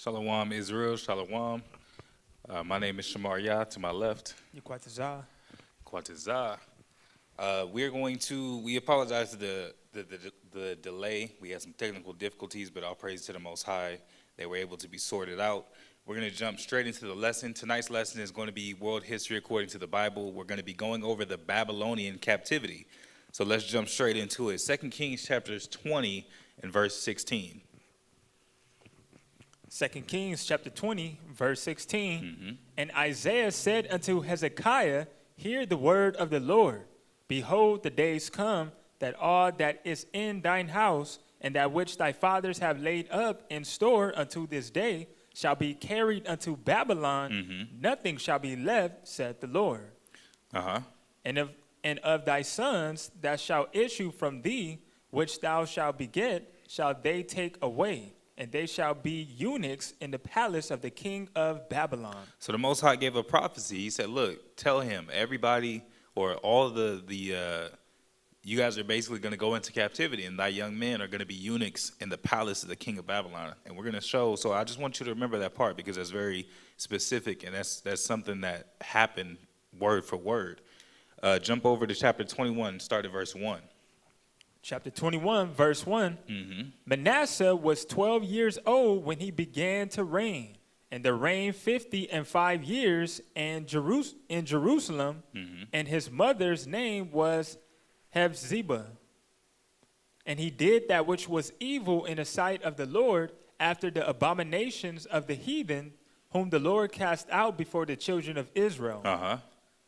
Shalom, Israel. Shalom. My name is SHAMAR to my left. Kwatazah. We apologize for the delay. We had some technical difficulties, but all praise to the Most High. They were able to be sorted out. We're going to jump straight into the lesson. Tonight's lesson is going to be world history according to the Bible. We're going to be going over the Babylonian Captivity. So let's jump straight into it. 2 Kings chapters 20 and verse 16. 2 Kings chapter 20, verse 16. Mm-hmm. And Isaiah said unto Hezekiah, Hear the word of the Lord. Behold, the days come that all that is in thine house, and that which thy fathers have laid up in store unto this day, shall be carried unto Babylon. Mm-hmm. Nothing shall be left, said the Lord. Uh-huh. And of thy sons that shall issue from thee, which thou shalt beget, shall they take away. And they shall be eunuchs in the palace of the king of Babylon. So the Most High gave a prophecy. He said, look, tell him, everybody, or all of you guys are basically going to go into captivity, and thy young men are going to be eunuchs in the palace of the king of Babylon. And we're going to show, so I just want you to remember that part, because that's very specific, and that's something that happened word for word. Jump over to chapter 21, start at verse 1. Chapter 21, verse 1. Mm-hmm. Manasseh was 12 years old when he began to reign, and there reigned 50 years in Jerusalem, Mm-hmm. and his mother's name was Hephzibah. And he did that which was evil in the sight of the Lord, after the abominations of the heathen, whom the Lord cast out before the children of Israel. Uh-huh.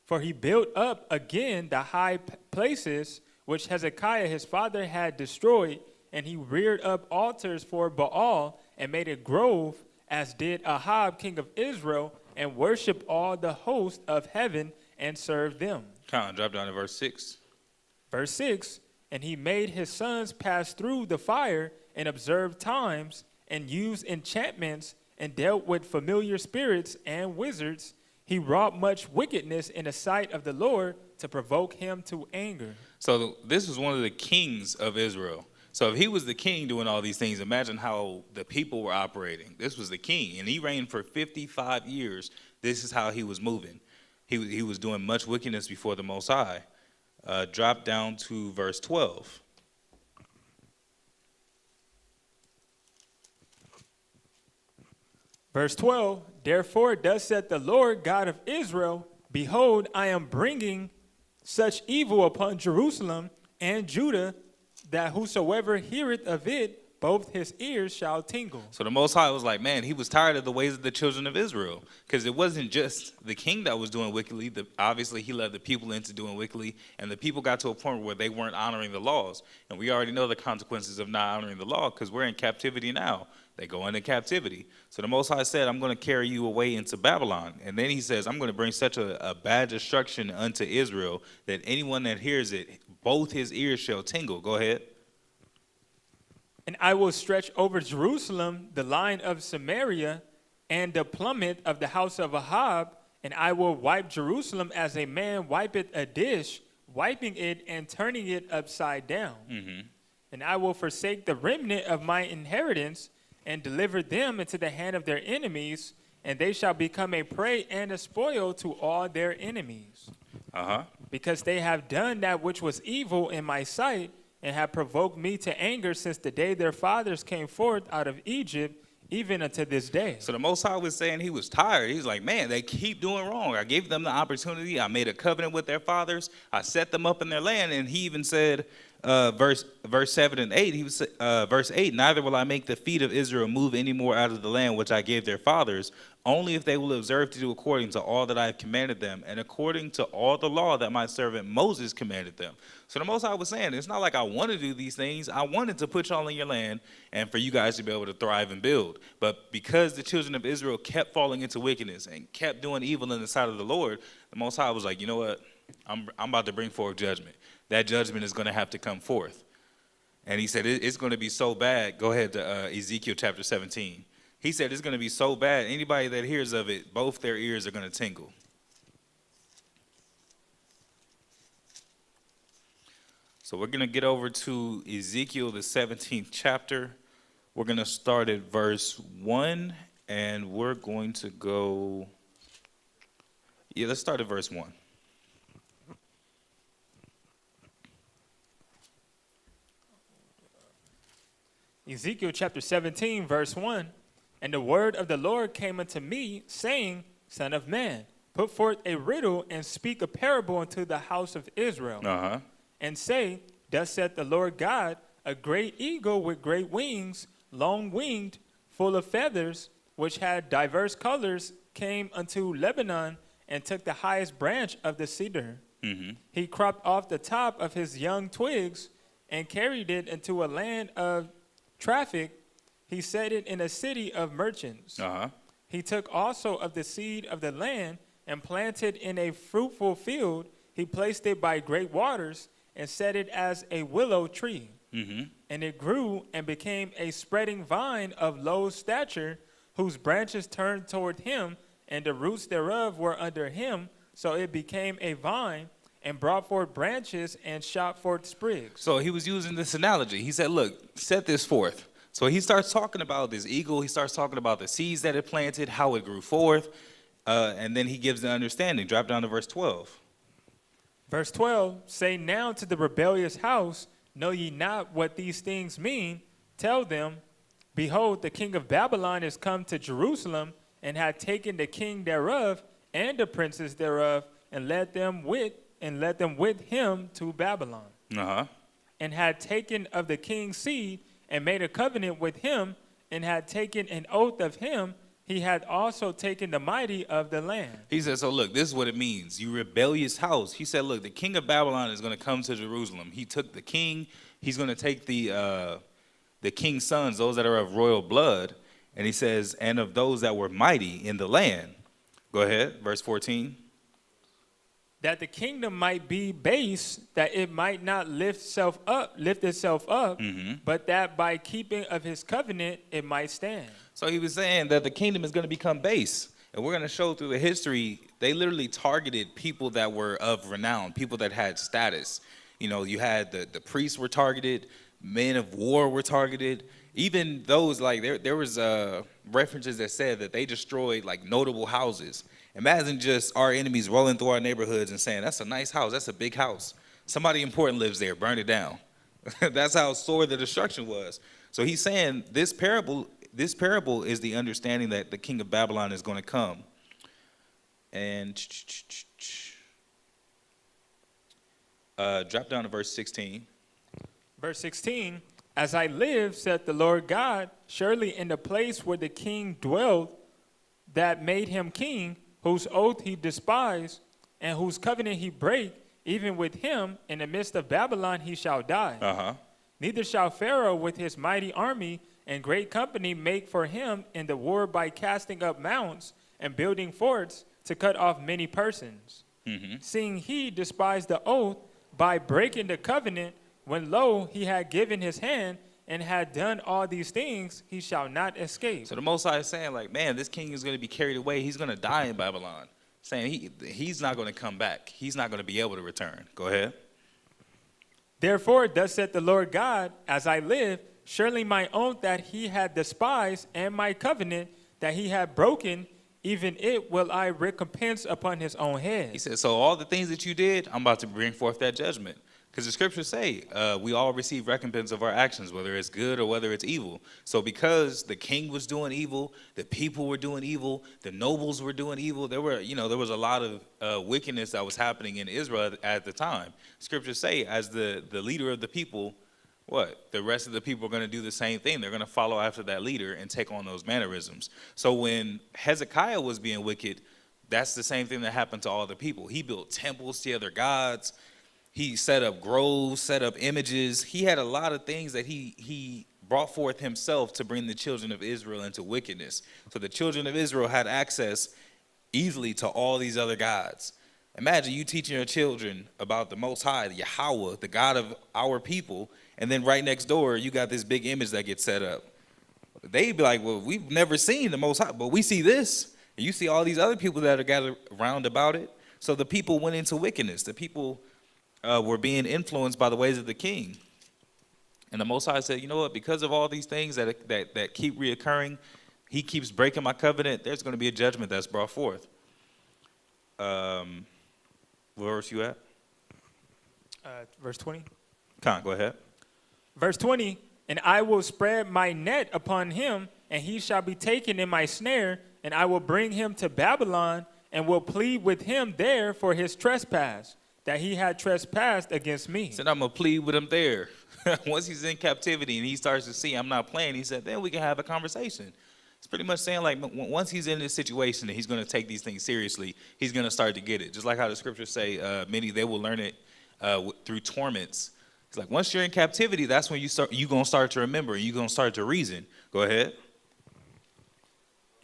For he built up again the high places which Hezekiah his father had destroyed, and he reared up altars for Baal, and made a grove, as did Ahab king of Israel, and worshipped all the host of heaven, and served them. Drop down to verse 6. Verse 6, and he made his sons pass through the fire, and observed times, and used enchantments, and dealt with familiar spirits and wizards. He wrought much wickedness in the sight of the Lord, to provoke him to anger. So this was one of the kings of Israel. So if he was the king doing all these things, imagine how the people were operating. This was the king, and he reigned for 55 years. This is how he was moving. He was doing much wickedness before the Most High. Drop down to verse 12. Verse 12, therefore thus saith the Lord God of Israel, Behold, I am bringing such evil upon Jerusalem and Judah, that whosoever heareth of it, both his ears shall tingle. So the Most High was like, man, he was tired of the ways of the children of Israel, because it wasn't just the king that was doing wickedly. Obviously, he led the people into doing wickedly, and the people got to a point where they weren't honoring the laws. And we already know the consequences of not honoring the law, because we're in captivity now. They go into captivity. So the Most High said, I'm going to carry you away into Babylon. And then he says, I'm going to bring such a bad destruction unto Israel that anyone that hears it, both his ears shall tingle. Go ahead. And I will stretch over Jerusalem the line of Samaria and the plummet of the house of Ahab, and I will wipe Jerusalem as a man wipeth a dish, wiping it and turning it upside down. Mm-hmm. And I will forsake the remnant of my inheritance, and deliver them into the hand of their enemies, and they shall become a prey and a spoil to all their enemies. Uh-huh. Because they have done that which was evil in my sight, and have provoked me to anger since the day their fathers came forth out of Egypt, even unto this day. So the Most High was saying he was tired. He's like, man, they keep doing wrong. I gave them the opportunity. I made a covenant with their fathers. I set them up in their land. And he even said, verse 7 and 8, he was verse 8, neither will I make the feet of Israel move any more out of the land which I gave their fathers, only if they will observe to do according to all that I have commanded them, and according to all the law that my servant Moses commanded them. So the Most High was saying, it's not like I want to do these things. I wanted to put y'all in your land and for you guys to be able to thrive and build. But because the children of Israel kept falling into wickedness and kept doing evil in the sight of the Lord, the Most High was like, you know what? I'm about to bring forth judgment. That judgment is going to have to come forth. And he said, it's going to be so bad. Go ahead to Ezekiel chapter 17. He said, it's going to be so bad. Anybody that hears of it, both their ears are going to tingle. So we're going to get over to Ezekiel, the 17th chapter. We're going to start at verse 1 And we're going to go, let's start at verse 1. Ezekiel chapter 17, verse 1. And the word of the Lord came unto me, saying, Son of man, put forth a riddle and speak a parable unto the house of Israel. And say, Thus saith the Lord God, a great eagle with great wings, long-winged, full of feathers, which had diverse colors, came unto Lebanon and took the highest branch of the cedar. He cropped off the top of his young twigs and carried it into a land of traffic. He set it in a city of merchants. He took also of the seed of the land and planted in a fruitful field. He placed it by great waters and set it as a willow tree. And it grew and became a spreading vine of low stature, whose branches turned toward him, and the roots thereof were under him. So it became a vine and brought forth branches and shot forth sprigs. So he was using this analogy. He said, look, set this forth. So he starts talking about this eagle. He starts talking about the seeds that it planted, how it grew forth. And then he gives the understanding. Drop down to verse 12. Verse 12, say now to the rebellious house, know ye not what these things mean? Tell them, behold, the king of Babylon is come to Jerusalem, and hath taken the king thereof and the princes thereof, and led them with him to Babylon. And had taken of the king's seed, and made a covenant with him, and had taken an oath of him. He had also taken the mighty of the land. He said, so look, this is what it means. You rebellious house. He said, look, the king of Babylon is going to come to Jerusalem. He took the king. He's going to take the king's sons, those that are of royal blood. And he says, and of those that were mighty in the land. Go ahead, verse 14. That the kingdom might be base, that it might not lift itself up, but that by keeping of his covenant, it might stand. So he was saying that the kingdom is going to become base. And we're going to show through the history, they literally targeted people that were of renown, people that had status. You know, you had the priests were targeted, men of war were targeted. Even those, like, there was references that said that they destroyed, like, notable houses. Imagine just our enemies rolling through our neighborhoods and saying, that's a nice house, that's a big house. Somebody important lives there, burn it down. That's how sore the destruction was. So he's saying this parable is the understanding that the king of Babylon is going to come. And drop down to verse 16. Verse 16, as I live, saith the Lord God, surely in the place where the king dwelt that made him king, whose oath he despised, and whose covenant he brake, even with him, in the midst of Babylon he shall die. Neither shall Pharaoh with his mighty army and great company make for him in the war by casting up mounts and building forts to cut off many persons. Seeing he despised the oath by breaking the covenant, when lo, he had given his hand and had done all these things, he shall not escape. So the Most High is saying, like, man, this king is going to be carried away. He's going to die in Babylon. Saying he's not going to come back. He's not going to be able to return. Go ahead. Therefore, thus saith the Lord God, as I live, surely my oath that he had despised, and my covenant that he had broken, even it will I recompense upon his own head. He said, so all the things that you did, I'm about to bring forth that judgment. Because the scriptures say we all receive recompense of our actions, whether it's good or whether it's evil. So because the king was doing evil, the people were doing evil, the nobles were doing evil, there was a lot of wickedness that was happening in Israel at the time. Scriptures say as the leader of the people, the rest of the people are going to do the same thing. They're going to follow after that leader and take on those mannerisms. So when Hezekiah was being wicked, that's the same thing that happened to all the people. He built temples to other gods. He set up groves, set up images. He had a lot of things that he brought forth himself to bring the children of Israel into wickedness. So the children of Israel had access easily to all these other gods. Imagine you teaching your children about the Most High, the Yahweh, the God of our people, and then right next door you got this big image that gets set up. They'd be like, well, we've never seen the Most High, but we see this. And you see all these other people that are gathered around about it. So the people went into wickedness. The people were being influenced by the ways of the king. And the Most High said, you know what, because of all these things that keep reoccurring, he keeps breaking my covenant, there's going to be a judgment that's brought forth. Where verse you at? Verse 20. Con, go ahead. Verse 20, and I will spread my net upon him, and he shall be taken in my snare, and I will bring him to Babylon, and will plead with him there for his trespass, that he had trespassed against me. He said, I'm going to plead with him there. Once he's in captivity and he starts to see I'm not playing, he said, then we can have a conversation. It's pretty much saying, like, once he's in this situation and he's going to take these things seriously, he's going to start to get it. Just like how the scriptures say, many, they will learn it through torments. It's like, once you're in captivity, that's when you're going to start to remember. You're going to start to reason. Go ahead.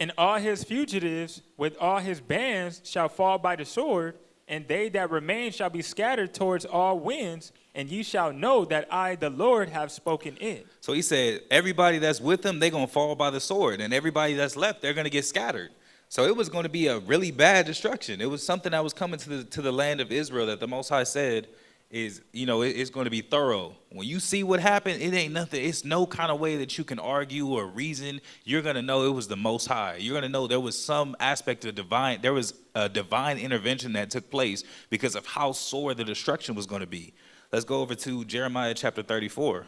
And all his fugitives with all his bands shall fall by the sword, and they that remain shall be scattered towards all winds, and ye shall know that I, the Lord, have spoken it. So he said, everybody that's with them, they're going to fall by the sword, and everybody that's left, they're going to get scattered. So it was going to be a really bad destruction. It was something that was coming to the land of Israel that the Most High said is, it's going to be thorough. When you see what happened, it ain't nothing. It's no kind of way that you can argue or reason. You're going to know it was the Most High. You're going to know there was some aspect of there was a divine intervention that took place because of how sore the destruction was going to be. Let's go over to Jeremiah chapter 34.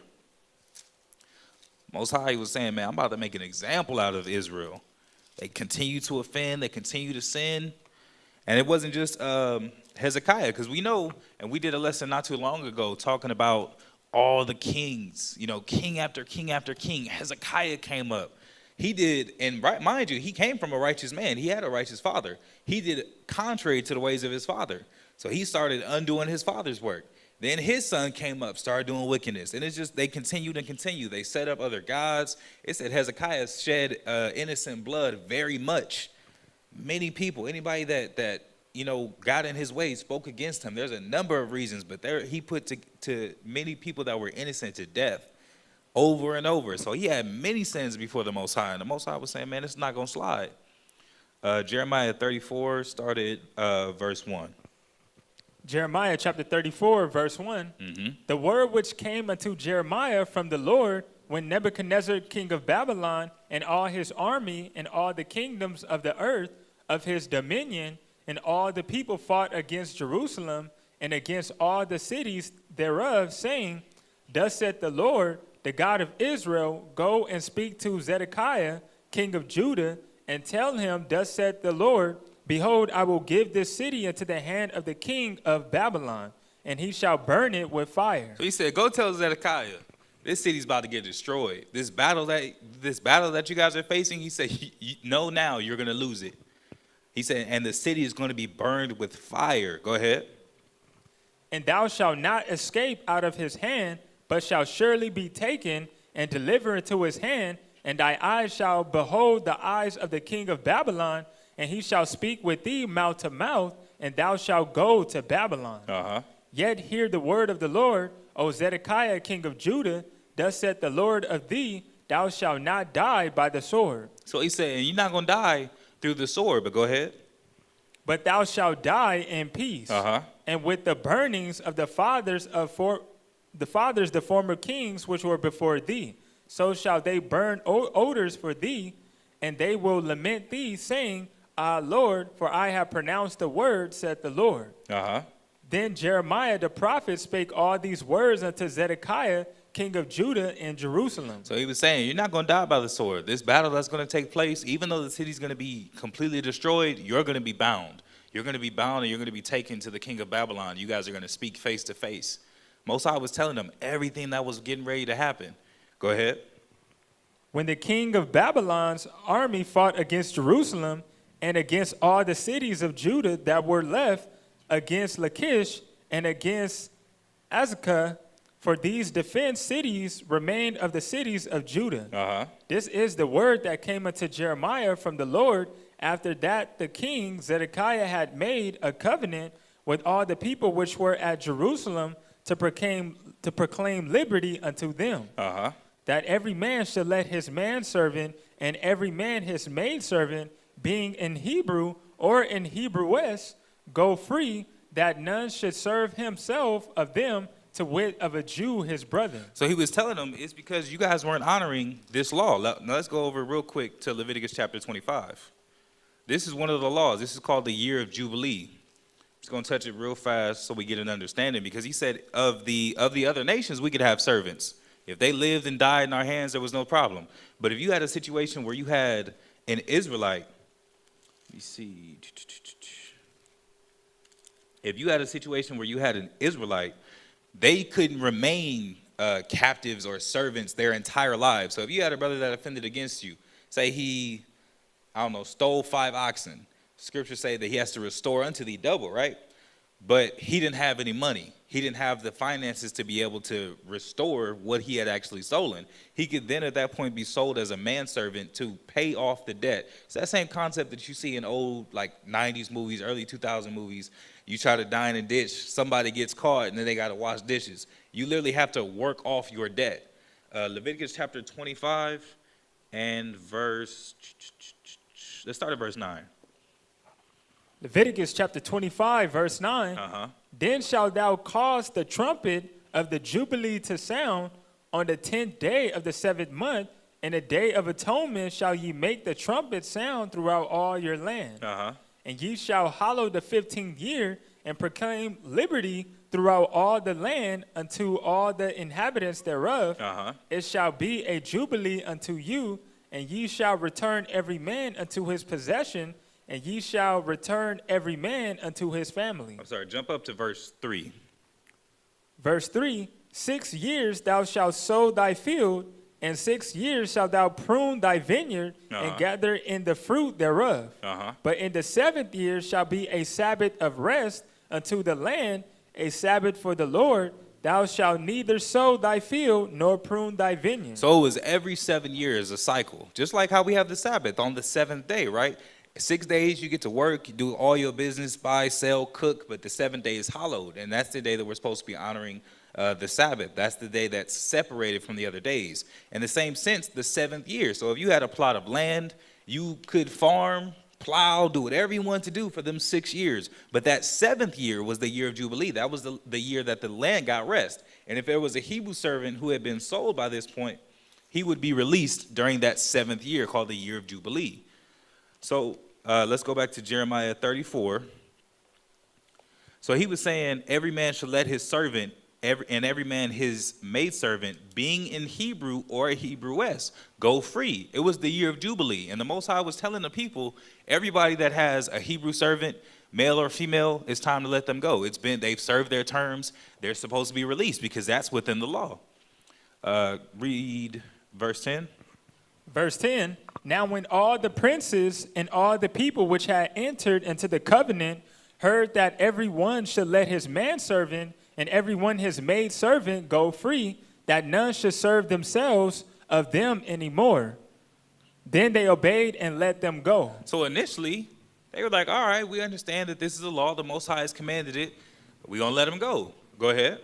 Most High was saying, man, I'm about to make an example out of Israel. They continue to offend. They continue to sin. And it wasn't just Hezekiah, because we know, and we did a lesson not too long ago talking about all the kings, king after king after king. Hezekiah came up. He did, and mind you, he came from a righteous man. He had a righteous father. He did contrary to the ways of his father. So he started undoing his father's work. Then his son came up, started doing wickedness. And it's just, they continued and continued. They set up other gods. It said Hezekiah shed innocent blood very much. Many people, anybody that got in his way, spoke against him. There's a number of reasons, but he put to many people that were innocent to death over and over. So he had many sins before the Most High. And the Most High was saying, man, it's not going to slide. Jeremiah 34 started verse 1. Jeremiah chapter 34, verse 1. Mm-hmm. The word which came unto Jeremiah from the Lord when Nebuchadnezzar, king of Babylon, and all his army, and all the kingdoms of the earth of his dominion, and all the people fought against Jerusalem, and against all the cities thereof, saying, Thus saith the Lord, the God of Israel, Go and speak to Zedekiah, king of Judah, and tell him, Thus saith the Lord, Behold, I will give this city into the hand of the king of Babylon, and he shall burn it with fire. So he said, go tell Zedekiah, this city's about to get destroyed. This battle that you guys are facing, he said, know now you're going to lose it. He said, and the city is going to be burned with fire. Go ahead. And thou shalt not escape out of his hand, but shalt surely be taken and delivered into his hand, and thy eyes shall behold the eyes of the king of Babylon, and he shall speak with thee mouth to mouth, and thou shalt go to Babylon. Uh-huh. Yet hear the word of the Lord, O Zedekiah, king of Judah, Thus saith the Lord of thee, Thou shalt not die by the sword. So he said, you're not going to die through the sword, but go ahead. But thou shalt die in peace, and with the burnings of the fathers the former kings which were before thee. So shall they burn odors for thee, and they will lament thee, saying, Ah, Lord, for I have pronounced the word, saith the Lord. Then Jeremiah the prophet spake all these words unto Zedekiah, king of Judah, in Jerusalem. So he was saying, you're not going to die by the sword. This battle that's going to take place, even though the city's going to be completely destroyed, you're going to be bound. You're going to be bound and you're going to be taken to the king of Babylon. You guys are going to speak face to face. Most High was telling them everything that was getting ready to happen. Go ahead. When the king of Babylon's army fought against Jerusalem and against all the cities of Judah that were left, against Lachish and against Azekah, for these defense cities remained of the cities of Judah. This is the word that came unto Jeremiah from the Lord after that the king Zedekiah had made a covenant with all the people which were at Jerusalem to proclaim liberty unto them. That every man should let his manservant and every man his maidservant, being in Hebrew or in Hebrewess, go free, that none should serve himself of them to wit of a Jew his brother. So he was telling them it's because you guys weren't honoring this law. Now let's go over real quick to Leviticus chapter 25. This is one of the laws. This is called the year of Jubilee. I'm just going to touch it real fast so we get an understanding, because he said of the other nations we could have servants. If they lived and died in our hands, there was no problem. But if you had a situation where you had an Israelite, let me see. If you had a situation where you had an Israelite, they couldn't remain captives or servants their entire lives. So if you had a brother that offended against you, say he, stole 5 oxen. Scriptures say that he has to restore unto thee double, right? But he didn't have any money. He didn't have the finances to be able to restore what he had actually stolen. He could then at that point be sold as a manservant to pay off the debt. It's that same concept that you see in old 90s movies, early 2000 movies. You try to dine and ditch, somebody gets caught, and then they got to wash dishes. You literally have to work off your debt. Leviticus chapter 25 and let's start at verse 9. Leviticus chapter 25, verse 9. Then shalt thou cause the trumpet of the Jubilee to sound on the 10th day of the 7th month, and the day of atonement shall ye make the trumpet sound throughout all your land. And ye shall hallow the 15th year, and proclaim liberty throughout all the land unto all the inhabitants thereof. It shall be a jubilee unto you, and ye shall return every man unto his possession, and ye shall return every man unto his family. I'm sorry, jump up to verse 3. Verse 3, 6 years thou shalt sow thy field, and 6 years shalt thou prune thy vineyard, and gather in the fruit thereof. But in the 7th year shall be a Sabbath of rest unto the land, a Sabbath for the Lord. Thou shalt neither sow thy field nor prune thy vineyard. So it was every 7 years a cycle, just like how we have the Sabbath on the 7th day, right? 6 days you get to work, you do all your business, buy, sell, cook, but the 7th day is hallowed, and that's the day that we're supposed to be honoring the Sabbath. That's the day that's separated from the other days. In the same sense, the 7th year. So if you had a plot of land, you could farm, plow, do whatever you wanted to do for them 6 years. But that 7th year was the year of Jubilee. That was the year that the land got rest. And if there was a Hebrew servant who had been sold by this point, he would be released during that 7th year called the year of Jubilee. So let's go back to Jeremiah 34. So he was saying, every man should let his servant and every man his maidservant, being in Hebrew or a Hebrewess, go free. It was the year of Jubilee. And the Most High was telling the people, everybody that has a Hebrew servant, male or female, it's time to let them go. They've served their terms. They're supposed to be released because that's within the law. Read verse 10. Verse 10, now when all the princes and all the people which had entered into the covenant heard that every one should let his manservant and every one his maidservant go free, that none should serve themselves of them anymore, then they obeyed and let them go. So initially, they were like, all right, we understand that this is a law. The Most High has commanded it. We're going to let them go. Go ahead.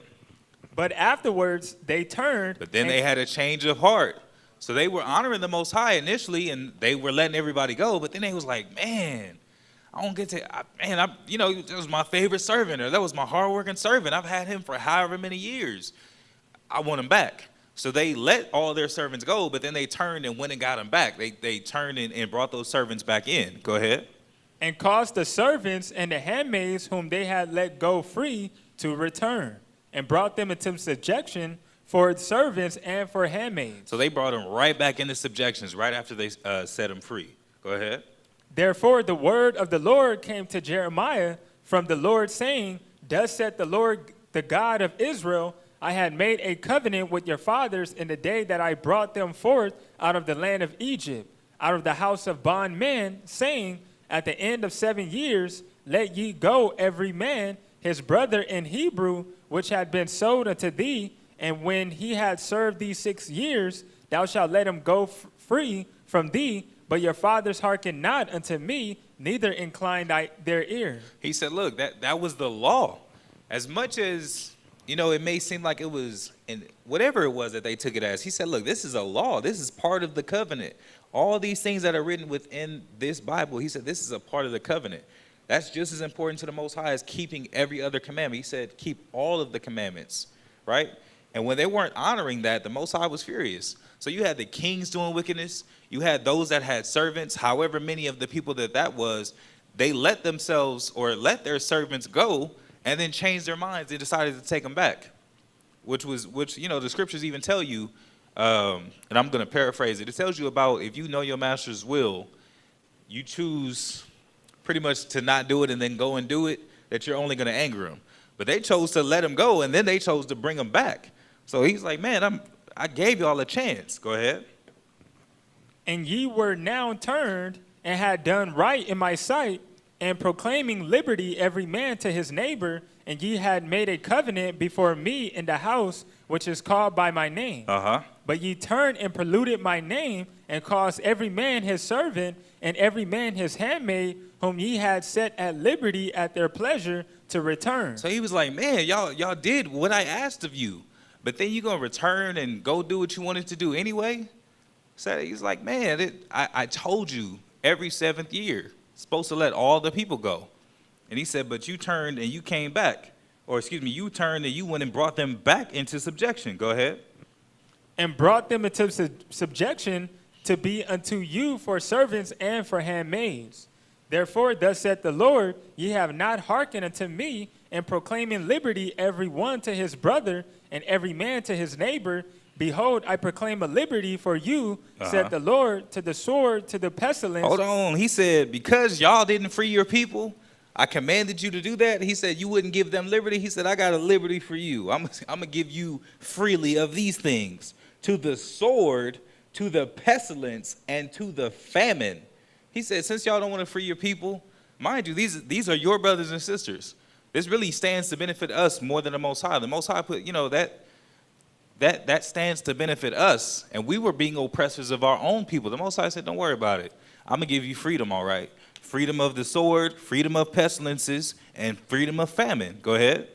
But afterwards, they turned. But then they had a change of heart. So they were honoring the Most High initially, and they were letting everybody go. But then they was like, man, I don't get to, that was my favorite servant, or that was my hardworking servant. I've had him for however many years. I want him back. So they let all their servants go, but then they turned and went and got him back. They turned and brought those servants back in. Go ahead. And caused the servants and the handmaids whom they had let go free to return, and brought them into subjection for servants and for handmaids. So they brought them right back into subjections right after they set them free. Go ahead. Therefore the word of the Lord came to Jeremiah from the Lord, saying, thus saith the Lord, the God of Israel, I had made a covenant with your fathers in the day that I brought them forth out of the land of Egypt, out of the house of bondmen, saying, at the end of 7 years, let ye go every man his brother in Hebrew, which had been sold unto thee, and when he had served thee 6 years, thou shalt let him go free from thee. But your fathers hearken not unto me, neither incline their ear. He said, look, that was the law. As much as, it may seem like it was, and whatever it was that they took it as, he said, look, this is a law. This is part of the covenant. All these things that are written within this Bible, he said, this is a part of the covenant. That's just as important to the Most High as keeping every other commandment. He said, keep all of the commandments. right? And when they weren't honoring that, the Most High was furious. So you had the kings doing wickedness. You had those that had servants, however many of the people that was, they let themselves or let their servants go and then changed their minds. They decided to take them back, which the scriptures even tell you, and I'm going to paraphrase it. It tells you about if you know your master's will, you choose pretty much to not do it and then go and do it, that you're only going to anger him. But they chose to let him go, and then they chose to bring him back. So he's like, man, I gave y'all a chance. Go ahead. And ye were now turned and had done right in my sight, and proclaiming liberty every man to his neighbor, and ye had made a covenant before me in the house which is called by my name. But ye turned and polluted my name, and caused every man his servant and every man his handmaid, whom ye had set at liberty at their pleasure, to return. So he was like, man, y'all did what I asked of you, but then you gonna return and go do what you wanted to do anyway? So he's like, man, I told you every 7th year, supposed to let all the people go. And he said, but you turned and you came back. Or excuse me, you turned and you went and brought them back into subjection. Go ahead. And brought them into subjection to be unto you for servants and for handmaids. Therefore, thus saith the Lord, ye have not hearkened unto me in proclaiming liberty every one to his brother and every man to his neighbor. Behold, I proclaim a liberty for you, said the Lord, to the sword, to the pestilence. Hold on. He said, because y'all didn't free your people, I commanded you to do that. He said you wouldn't give them liberty. He said, I got a liberty for you. I'm going to give you freely of these things. To the sword, to the pestilence, and to the famine. He said, since y'all don't want to free your people, mind you, these are your brothers and sisters. This really stands to benefit us more than the Most High. The Most High put, that stands to benefit us, and we were being oppressors of our own people. The Most High said, don't worry about it. I'm going to give you freedom, all right? Freedom of the sword, freedom of pestilences, and freedom of famine. Go ahead.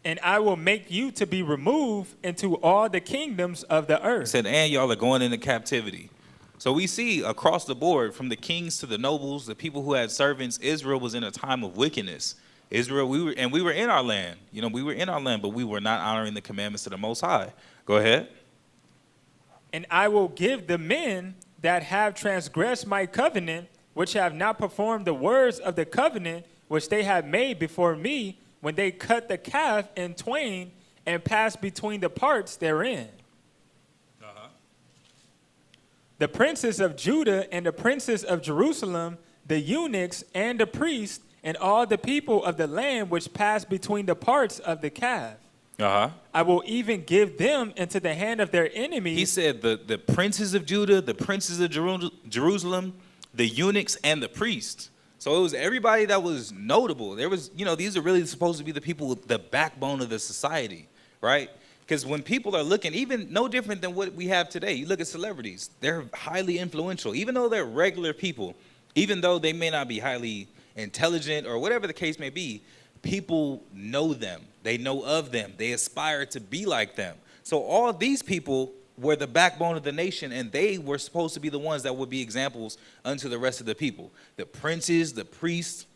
And I will make you to be removed into all the kingdoms of the earth. He said, and y'all are going into captivity. So we see across the board, from the kings to the nobles, the people who had servants, Israel was in a time of wickedness. Israel, we were in our land. We were in our land, but we were not honoring the commandments of the Most High. Go ahead. And I will give the men that have transgressed my covenant, which have not performed the words of the covenant which they have made before me, when they cut the calf in twain and passed between the parts therein. The princes of Judah and the princes of Jerusalem, the eunuchs and the priests, and all the people of the land which pass between the parts of the calf. I will even give them into the hand of their enemies. He said the princes of Judah, the princes of Jerusalem, the eunuchs, and the priests. So it was everybody that was notable. There was, these are really supposed to be the people with the backbone of the society, right? Because when people are looking, even no different than what we have today, you look at celebrities, they're highly influential, even though they're regular people, even though they may not be highly intelligent or whatever the case may be, people know them. They know of them. They aspire to be like them. So all these people were the backbone of the nation, and they were supposed to be the ones that would be examples unto the rest of the people. The princes, the priests,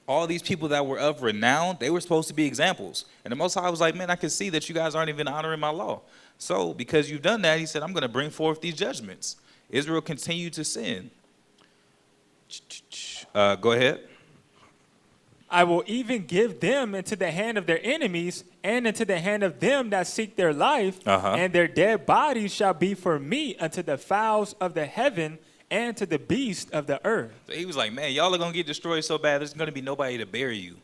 all these people that were of renown, they were supposed to be examples. And the Most High was like, man, I can see that you guys aren't even honoring my law. So because you've done that, he said, I'm going to bring forth these judgments. Israel continued to sin. Go ahead. I will even give them into the hand of their enemies and into the hand of them that seek their life, and their dead bodies shall be for me unto the fowls of the heaven and to the beasts of the earth. So he was like, man, y'all are going to get destroyed so bad, there's going to be nobody to bury you.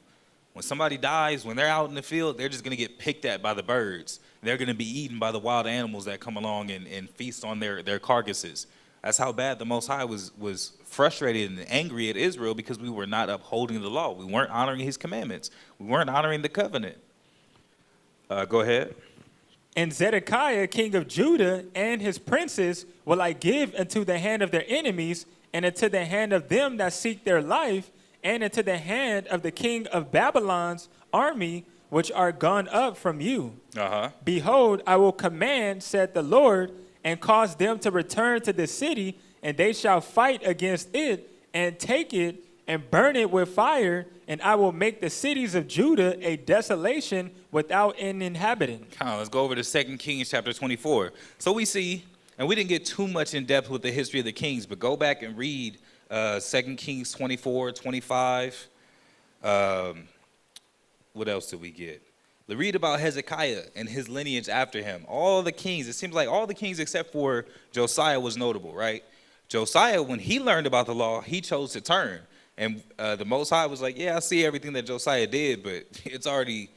When somebody dies, when they're out in the field, they're just going to get picked at by the birds. They're going to be eaten by the wild animals that come along and feast on their carcasses. That's how bad the Most High was frustrated and angry at Israel, because we were not upholding the law. We weren't honoring his commandments. We weren't honoring the covenant. Go ahead. And Zedekiah, king of Judah, and his princes will I give into the hand of their enemies, and into the hand of them that seek their life, and into the hand of the king of Babylon's army, which are gone up from you. Behold, I will command, said the Lord, and cause them to return to the city, and they shall fight against it, and take it, and burn it with fire, and I will make the cities of Judah a desolation without an inhabitant. Come on, let's go over to 2 Kings chapter 24. So we see, and we didn't get too much in depth with the history of the kings, but go back and read 2 Kings 24, 25. What else did we get? Read about Hezekiah and his lineage after him. All the kings, it seems like all the kings except for Josiah was notable, right? Josiah, when he learned about the law, he chose to turn. And the Most High was like, yeah, I see everything that Josiah did, but it's already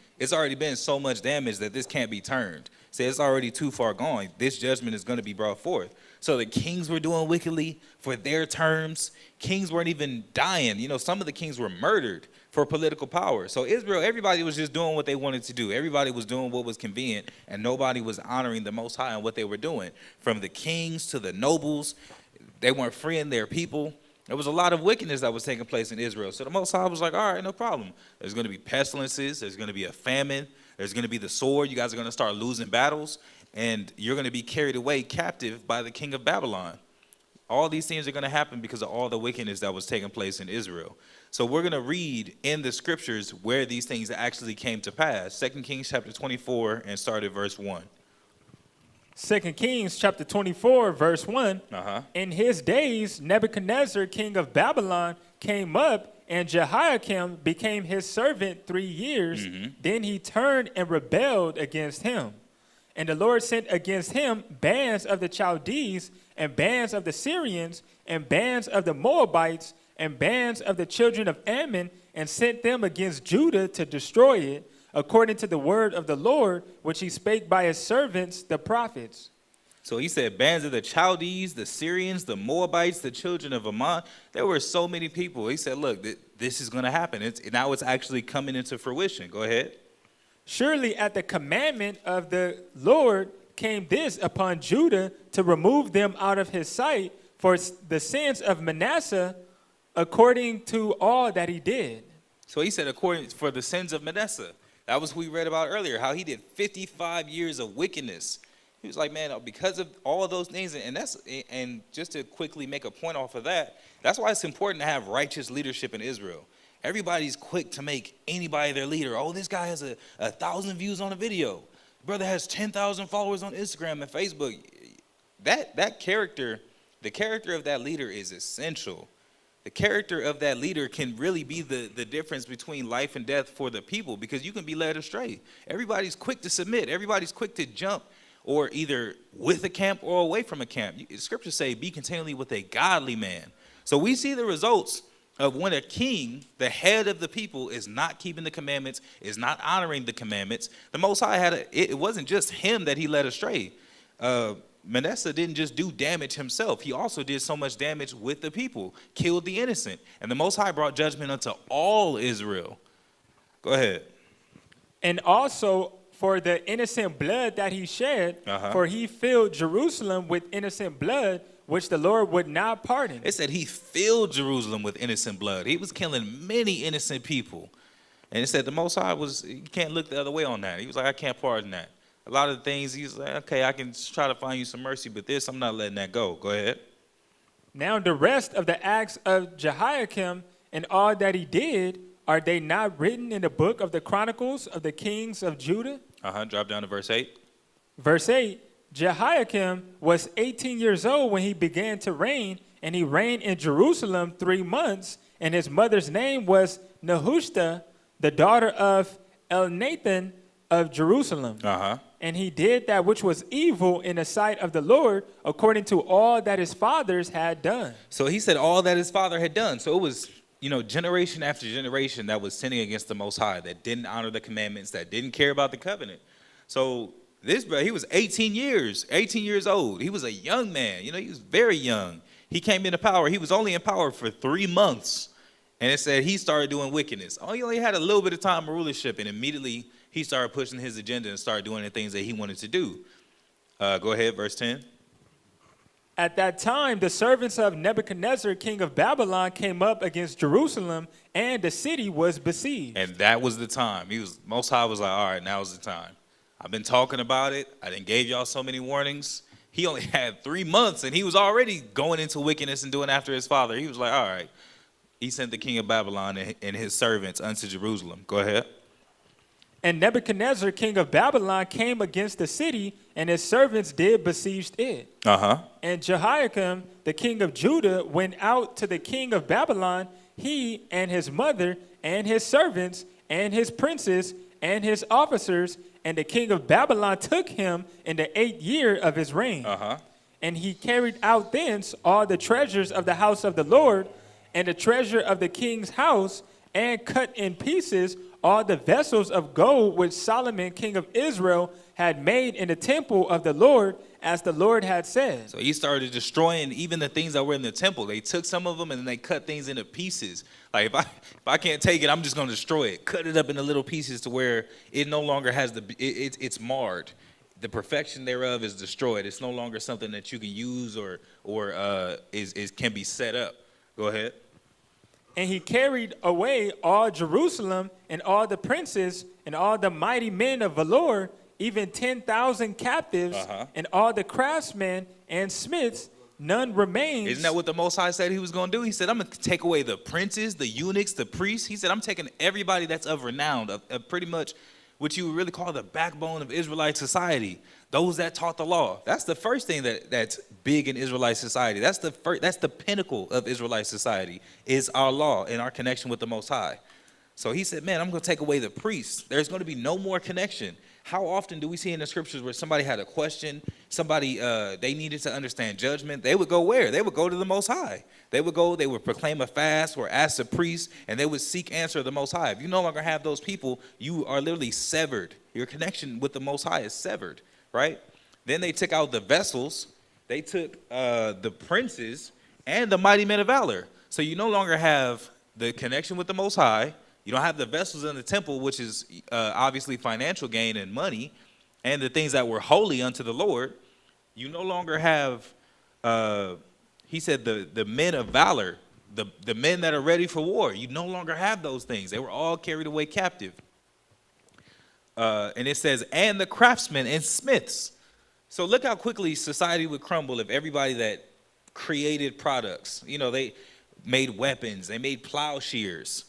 been so much damage that this can't be turned. So it's already too far gone. This judgment is going to be brought forth. So the kings were doing wickedly for their terms. Kings weren't even dying. You know, some of the kings were murdered for political power. So Israel, everybody was just doing what they wanted to do. Everybody was doing what was convenient, and nobody was honoring the Most High and what they were doing. From the kings to the nobles, they weren't freeing their people. There was a lot of wickedness that was taking place in Israel. So the Most High was like, all right, no problem. There's going to be pestilences. There's going to be a famine. There's going to be the sword. You guys are going to start losing battles, and you're going to be carried away captive by the king of Babylon. All these things are going to happen because of all the wickedness that was taking place in Israel. So we're going to read in the scriptures where these things actually came to pass. 2 Kings chapter 24 and start at verse 1. 2 Kings chapter 24, verse 1. In his days, Nebuchadnezzar, king of Babylon, came up, and Jehoiakim became his servant 3 years. Then he turned and rebelled against him. And the Lord sent against him bands of the Chaldees, and bands of the Syrians, and bands of the Moabites, and bands of the children of Ammon, and sent them against Judah to destroy it, according to the word of the Lord, which he spake by his servants, the prophets. So he said bands of the Chaldees, the Syrians, the Moabites, the children of Ammon. There were so many people. He said, look, this is going to happen. Now it's actually coming into fruition. Go ahead. Surely at the commandment of the Lord came this upon Judah to remove them out of his sight for the sins of Manasseh, according to all that he did. So he said, according for the sins of Manasseh. That was what we read about earlier, how he did 55 years of wickedness. He was like, man, because of all of those things, and just to quickly make a point off of that, that's why it's important to have righteous leadership in Israel. Everybody's quick to make anybody their leader. Oh, this guy has 1,000 views on a video. Brother has 10,000 followers on Instagram and Facebook. That character, the character of that leader is essential. The character of that leader can really be the difference between life and death for the people, because you can be led astray. Everybody's quick to submit. Everybody's quick to jump, or either with a camp or away from a camp. Scriptures say, be continually with a godly man. So we see the results of when a king, the head of the people, is not keeping the commandments, is not honoring the commandments. The Most High it wasn't just him that he led astray. Manasseh didn't just do damage himself. He also did so much damage with the people, killed the innocent. And the Most High brought judgment unto all Israel. Go ahead. And also for the innocent blood that he shed, for he filled Jerusalem with innocent blood, which the Lord would not pardon. It said he filled Jerusalem with innocent blood. He was killing many innocent people. And it said the Most High you can't look the other way on that. He was like, I can't pardon that. A lot of the things, he's like, okay, I can try to find you some mercy, but this, I'm not letting that go. Go ahead. Now the rest of the acts of Jehoiakim and all that he did, are they not written in the book of the Chronicles of the kings of Judah? Drop down to verse 8. Verse 8, Jehoiakim was 18 years old when he began to reign, and he reigned in Jerusalem 3 months, and his mother's name was Nehushta, the daughter of Elnathan of Jerusalem. And he did that which was evil in the sight of the Lord, according to all that his fathers had done. So he said all that his father had done. So it was, generation after generation that was sinning against the Most High, that didn't honor the commandments, that didn't care about the covenant. So this brother, he was 18 years old. He was a young man. He was very young. He came into power. He was only in power for 3 months. And it said he started doing wickedness. He only had a little bit of time of rulership, and immediately he started pushing his agenda and started doing the things that he wanted to do. Go ahead, verse 10. At that time, the servants of Nebuchadnezzar, king of Babylon, came up against Jerusalem, and the city was besieged. And that was the time. Most High was like, all right, now's the time. I've been talking about it. I done gave y'all so many warnings. He only had 3 months, and he was already going into wickedness and doing after his father. He was like, all right, He sent the king of Babylon and his servants unto Jerusalem. Go ahead. And Nebuchadnezzar, king of Babylon, came against the city, and his servants did besiege it. And Jehoiakim, the king of Judah, went out to the king of Babylon, he and his mother and his servants and his princes and his officers. And the king of Babylon took him in the 8th year of his reign. And he carried out thence all the treasures of the house of the Lord and the treasure of the king's house, and cut in pieces all the vessels of gold which Solomon, king of Israel, had made in the temple of the Lord, as the Lord had said. So he started destroying even the things that were in the temple. They took some of them and they cut things into pieces. Like, if I can't take it, I'm just going to destroy it. Cut it up into little pieces to where it no longer has it's marred. The perfection thereof is destroyed. It's no longer something that you can use or can be set up. Go ahead. And he carried away all Jerusalem and all the princes and all the mighty men of valor, even 10,000 captives, and all the craftsmen and smiths. None remains. Isn't that what the Most High said he was going to do? He said, I'm going to take away the princes, the eunuchs, the priests. He said, I'm taking everybody that's of renown, of pretty much what you would really call the backbone of Israelite society, those that taught the law. That's the first thing that's big in Israelite society. That's the pinnacle of Israelite society, is our law and our connection with the Most High. So he said, man, I'm going to take away the priests. There's going to be no more connection. How often do we see in the scriptures where somebody had a question, somebody, they needed to understand judgment? They would go where? They would go to the Most High. They would proclaim a fast or ask a priest, and they would seek answer of the Most High. If you no longer have those people, you are literally severed. Your connection with the Most High is severed, right? Then they took out the vessels. They took the princes and the mighty men of valor. So you no longer have the connection with the Most High. You don't have the vessels in the temple, which is obviously financial gain and money, and the things that were holy unto the Lord. You no longer have, he said, the men of valor, the men that are ready for war. You no longer have those things. They were all carried away captive. And it says, and the craftsmen and smiths. So look how quickly society would crumble if everybody that created products, they made weapons, they made plowshares.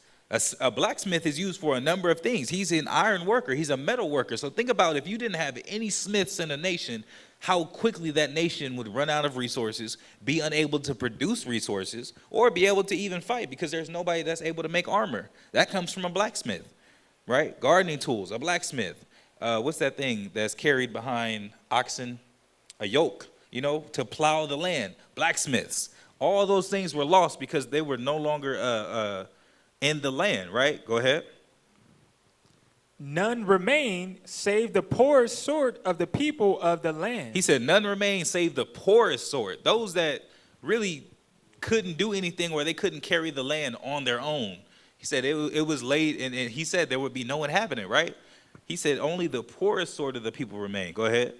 A blacksmith is used for a number of things. He's an iron worker. He's a metal worker. So think about if you didn't have any smiths in a nation, how quickly that nation would run out of resources, be unable to produce resources, or be able to even fight because there's nobody that's able to make armor. That comes from a blacksmith, right? Gardening tools, a blacksmith. What's that thing that's carried behind oxen? A yoke, to plow the land. Blacksmiths. All those things were lost because they were no longer in the land, right? Go ahead. None remain save the poorest sort of the people of the land. He said, none remain save the poorest sort. Those that really couldn't do anything or they couldn't carry the land on their own. He said it was laid, and he said there would be no inhabitant, right? He said only the poorest sort of the people remain. Go ahead.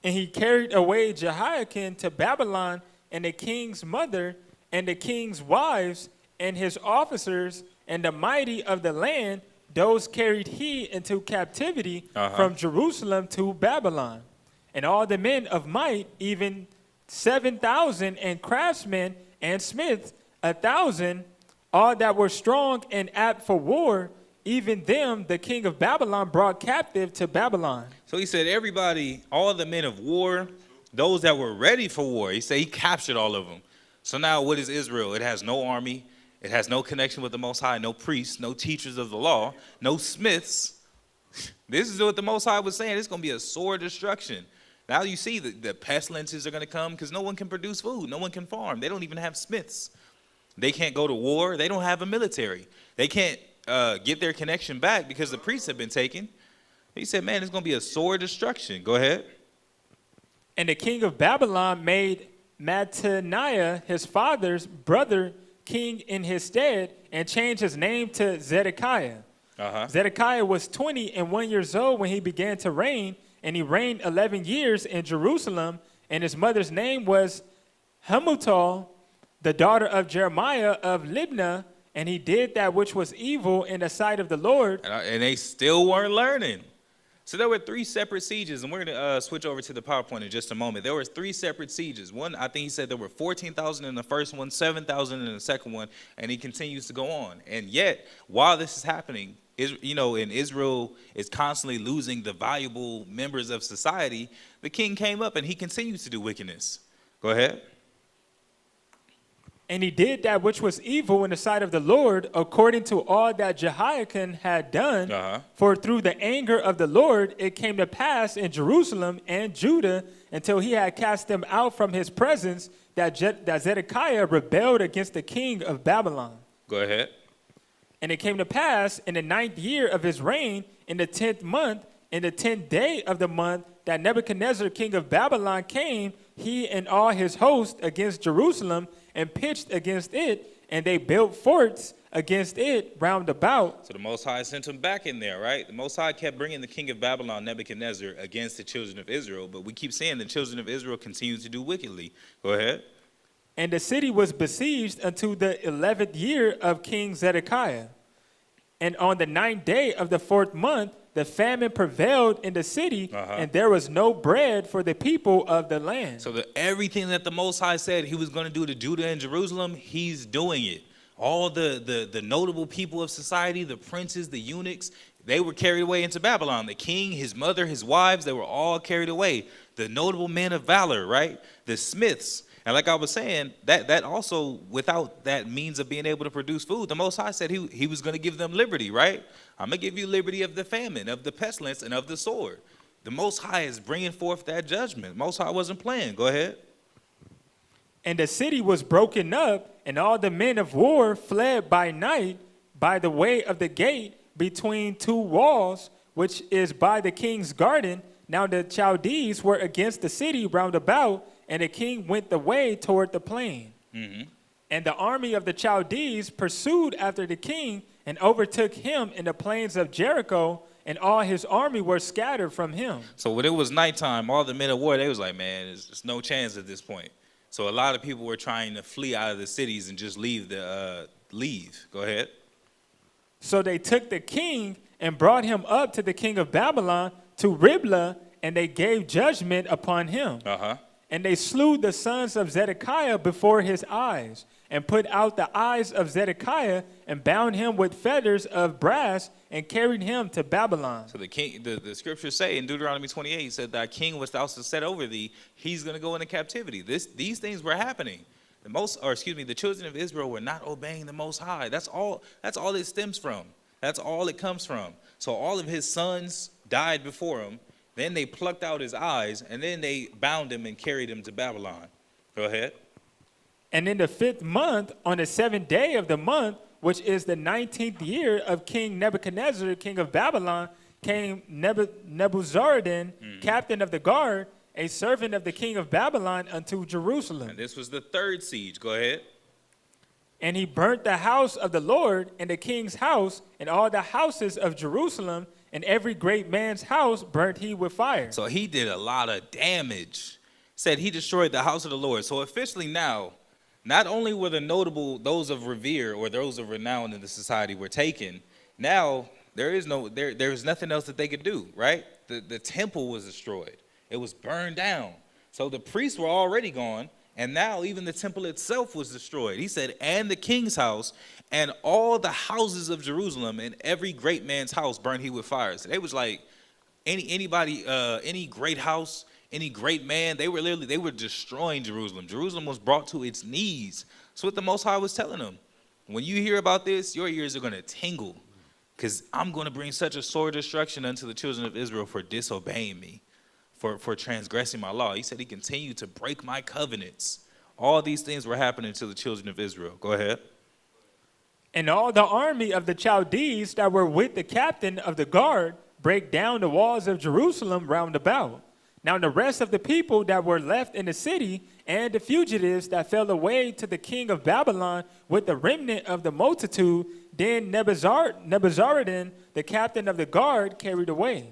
And he carried away Jehoiakim to Babylon, and the king's mother, and the king's wives, and his officers, and the mighty of the land, those carried he into captivity from Jerusalem to Babylon. And all the men of might, even 7,000, and craftsmen and smiths 1,000, all that were strong and apt for war, even them the king of Babylon brought captive to Babylon. So he said everybody, all the men of war, those that were ready for war, he said he captured all of them. So now what is Israel? It has no army. It has no connection with the Most High, no priests, no teachers of the law, no smiths. This is what the Most High was saying. It's going to be a sore destruction. Now you see the pestilences are going to come because no one can produce food. No one can farm. They don't even have smiths. They can't go to war. They don't have a military. They can't get their connection back because the priests have been taken. He said, man, it's going to be a sore destruction. Go ahead. And the king of Babylon made Mattaniah, his father's brother, king in his stead, and changed his name to Zedekiah. Zedekiah was 21 years old when he began to reign, and he reigned 11 years in Jerusalem, and his mother's name was Hamutal, the daughter of Jeremiah of Libnah, and he did that which was evil in the sight of the Lord. And they still weren't learning. So there were 3 separate sieges, and we're going to switch over to the PowerPoint in just a moment. There were 3 separate sieges. One, I think he said there were 14,000 in the first one, 7,000 in the second one, and he continues to go on. And yet, while this is happening, and Israel is constantly losing the valuable members of society, the king came up and he continues to do wickedness. Go ahead. And he did that which was evil in the sight of the Lord, according to all that Jehoiakim had done. For through the anger of the Lord, it came to pass in Jerusalem and Judah, until he had cast them out from his presence, that Zedekiah rebelled against the king of Babylon. Go ahead. And it came to pass in the 9th year of his reign, in the 10th month, in the 10th day of the month, that Nebuchadnezzar, king of Babylon, came, he and all his host, against Jerusalem, and pitched against it, and they built forts against it round about. So the Most High sent him back in there, right? The Most High kept bringing the king of Babylon, Nebuchadnezzar, against the children of Israel, but we keep saying the children of Israel continue to do wickedly. Go ahead. And the city was besieged unto the 11th year of King Zedekiah. And on the 9th day of the 4th month, the famine prevailed in the city, and there was no bread for the people of the land. So everything that the Most High said he was going to do to Judah and Jerusalem, he's doing it. All the notable people of society, the princes, the eunuchs, they were carried away into Babylon. The king, his mother, his wives, they were all carried away. The notable men of valor, right? The smiths. And like I was saying, that also, without that means of being able to produce food, the Most High said he was going to give them liberty, right? I'm going to give you liberty of the famine, of the pestilence, and of the sword. The Most High is bringing forth that judgment. Most High wasn't playing. Go ahead. And the city was broken up, and all the men of war fled by night by the way of the gate between 2 walls, which is by the king's garden. Now the Chaldees were against the city round about, and the king went the way toward the plain. And the army of the Chaldees pursued after the king and overtook him in the plains of Jericho, and all his army were scattered from him. So when it was nighttime, all the men of war, they was like, man, there's no chance at this point. So a lot of people were trying to flee out of the cities and just leave. Go ahead. So they took the king and brought him up to the king of Babylon, to Riblah, and they gave judgment upon him. And they slew the sons of Zedekiah before his eyes, and put out the eyes of Zedekiah, and bound him with fetters of brass, and carried him to Babylon. So the king, the scriptures say in Deuteronomy 28, he said, thy king was thou set over thee, he's going to go into captivity. These things were happening. The children of Israel were not obeying the Most High. That's all it stems from. That's all it comes from. So all of his sons died before him. Then they plucked out his eyes, and then they bound him and carried him to Babylon. Go ahead. And in the 5th month, on the 7th day of the month, which is the 19th year of King Nebuchadnezzar, king of Babylon, came Nebuzaradan, captain of the guard, a servant of the king of Babylon, unto Jerusalem. And this was the 3rd siege. Go ahead. And he burnt the house of the Lord, and the king's house, and all the houses of Jerusalem, and every great man's house burnt he with fire. So he did a lot of damage. Said he destroyed the house of the Lord. So officially now, not only were the notable, those of revere or those of renown in the society were taken, now there is nothing else that they could do, right? The temple was destroyed. It was burned down. So the priests were already gone, and now even the temple itself was destroyed. He said, and the king's house, and all the houses of Jerusalem, and every great man's house burned he with fire. So they was like, any great house, any great man, they were destroying Jerusalem. Jerusalem was brought to its knees. That's what the Most High was telling them. When you hear about this, your ears are going to tingle, because I'm going to bring such a sore destruction unto the children of Israel for disobeying me, for transgressing my law. He said he continued to break my covenants. All these things were happening to the children of Israel. Go ahead. And all the army of the Chaldees that were with the captain of the guard brake down the walls of Jerusalem round about. Now the rest of the people that were left in the city, and the fugitives that fell away to the king of Babylon with the remnant of the multitude, then Nebuzaradan, the captain of the guard, carried away.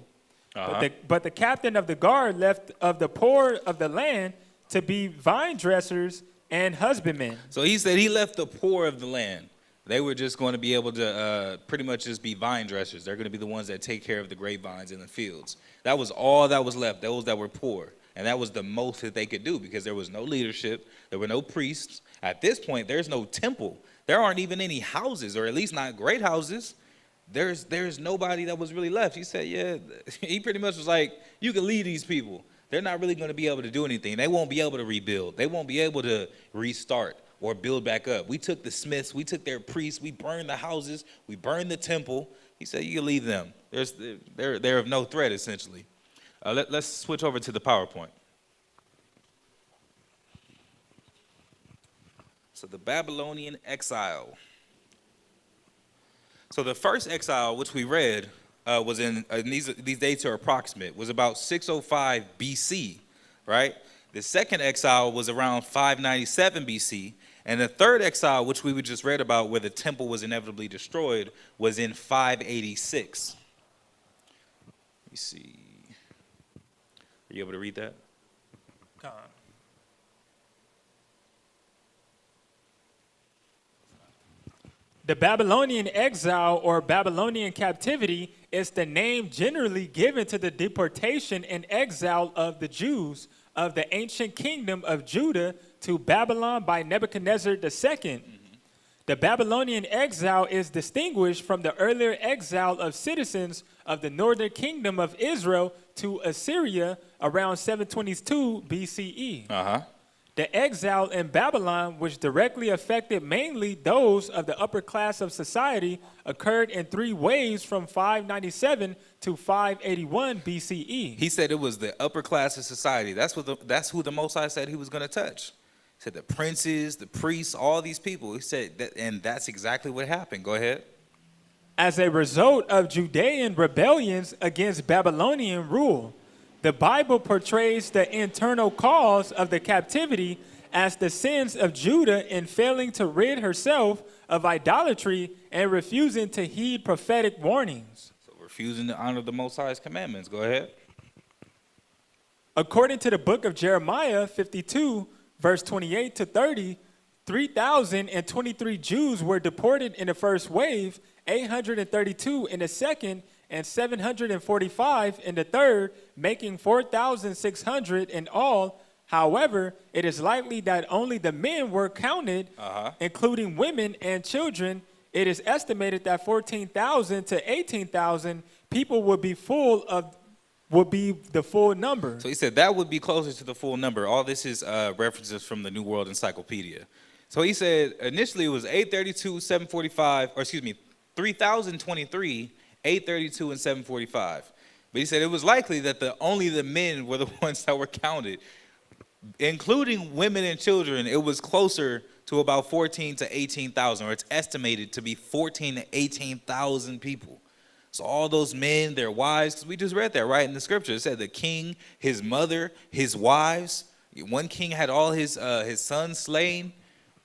But the captain of the guard left of the poor of the land to be vine dressers and husbandmen. So he said he left the poor of the land. They were just going to be able to pretty much just be vine dressers. They're going to be the ones that take care of the grapevines in the fields. That was all that was left, those that were poor. And that was the most that they could do because there was no leadership. There were no priests. At this point, there's no temple. There aren't even any houses, or at least not great houses. There's nobody that was really left. He said, yeah, he pretty much was like, you can lead these people. They're not really going to be able to do anything. They won't be able to rebuild. They won't be able to restart or build back up. We took the smiths, we took their priests, we burned the houses, we burned the temple. He said, you can leave them. They're of no threat, essentially. Let's switch over to the PowerPoint. So the Babylonian exile. So the first exile, which we read, was in these dates are approximate, was about 605 BC, right? The second exile was around 597 BC. And the third exile, which we just read about, where the temple was inevitably destroyed, was in 586. Let me see. Are you able to read that? The Babylonian exile or Babylonian captivity is the name generally given to the deportation and exile of the Jews of the ancient kingdom of Judah to Babylon by Nebuchadnezzar II. The Babylonian exile is distinguished from the earlier exile of citizens of the northern kingdom of Israel to Assyria around 722 BCE. The exile in Babylon, which directly affected mainly those of the upper class of society, occurred in 3 waves from 597 to 581 BCE. He said it was the upper class of society. That's who the Most High said he was going to touch. He said the princes, the priests, all these people. He said that, and that's exactly what happened. Go ahead. As a result of Judean rebellions against Babylonian rule, the Bible portrays the internal cause of the captivity as the sins of Judah in failing to rid herself of idolatry and refusing to heed prophetic warnings. So refusing to honor the Most High's commandments. Go ahead. According to the book of Jeremiah 52, verse 28 to 30, 3,023 Jews were deported in the first wave, 832 in the second, and 745 in the third, making 4,600 in all. However, it is likely that only the men were counted, including women and children. It is estimated that 14,000 to 18,000 people would be the full number. So he said that would be closer to the full number. All this is references from the New World Encyclopedia. So he said initially it was 832, 745, or excuse me, 3,023, 832, and 745. But he said it was likely that only the men were the ones that were counted. Including women and children, it was closer to about 14 to 18,000, or it's estimated to be 14 to 18,000 people. So all those men, their wives, because we just read that right in the scripture. It said the king, his mother, his wives. One king had all his sons slain.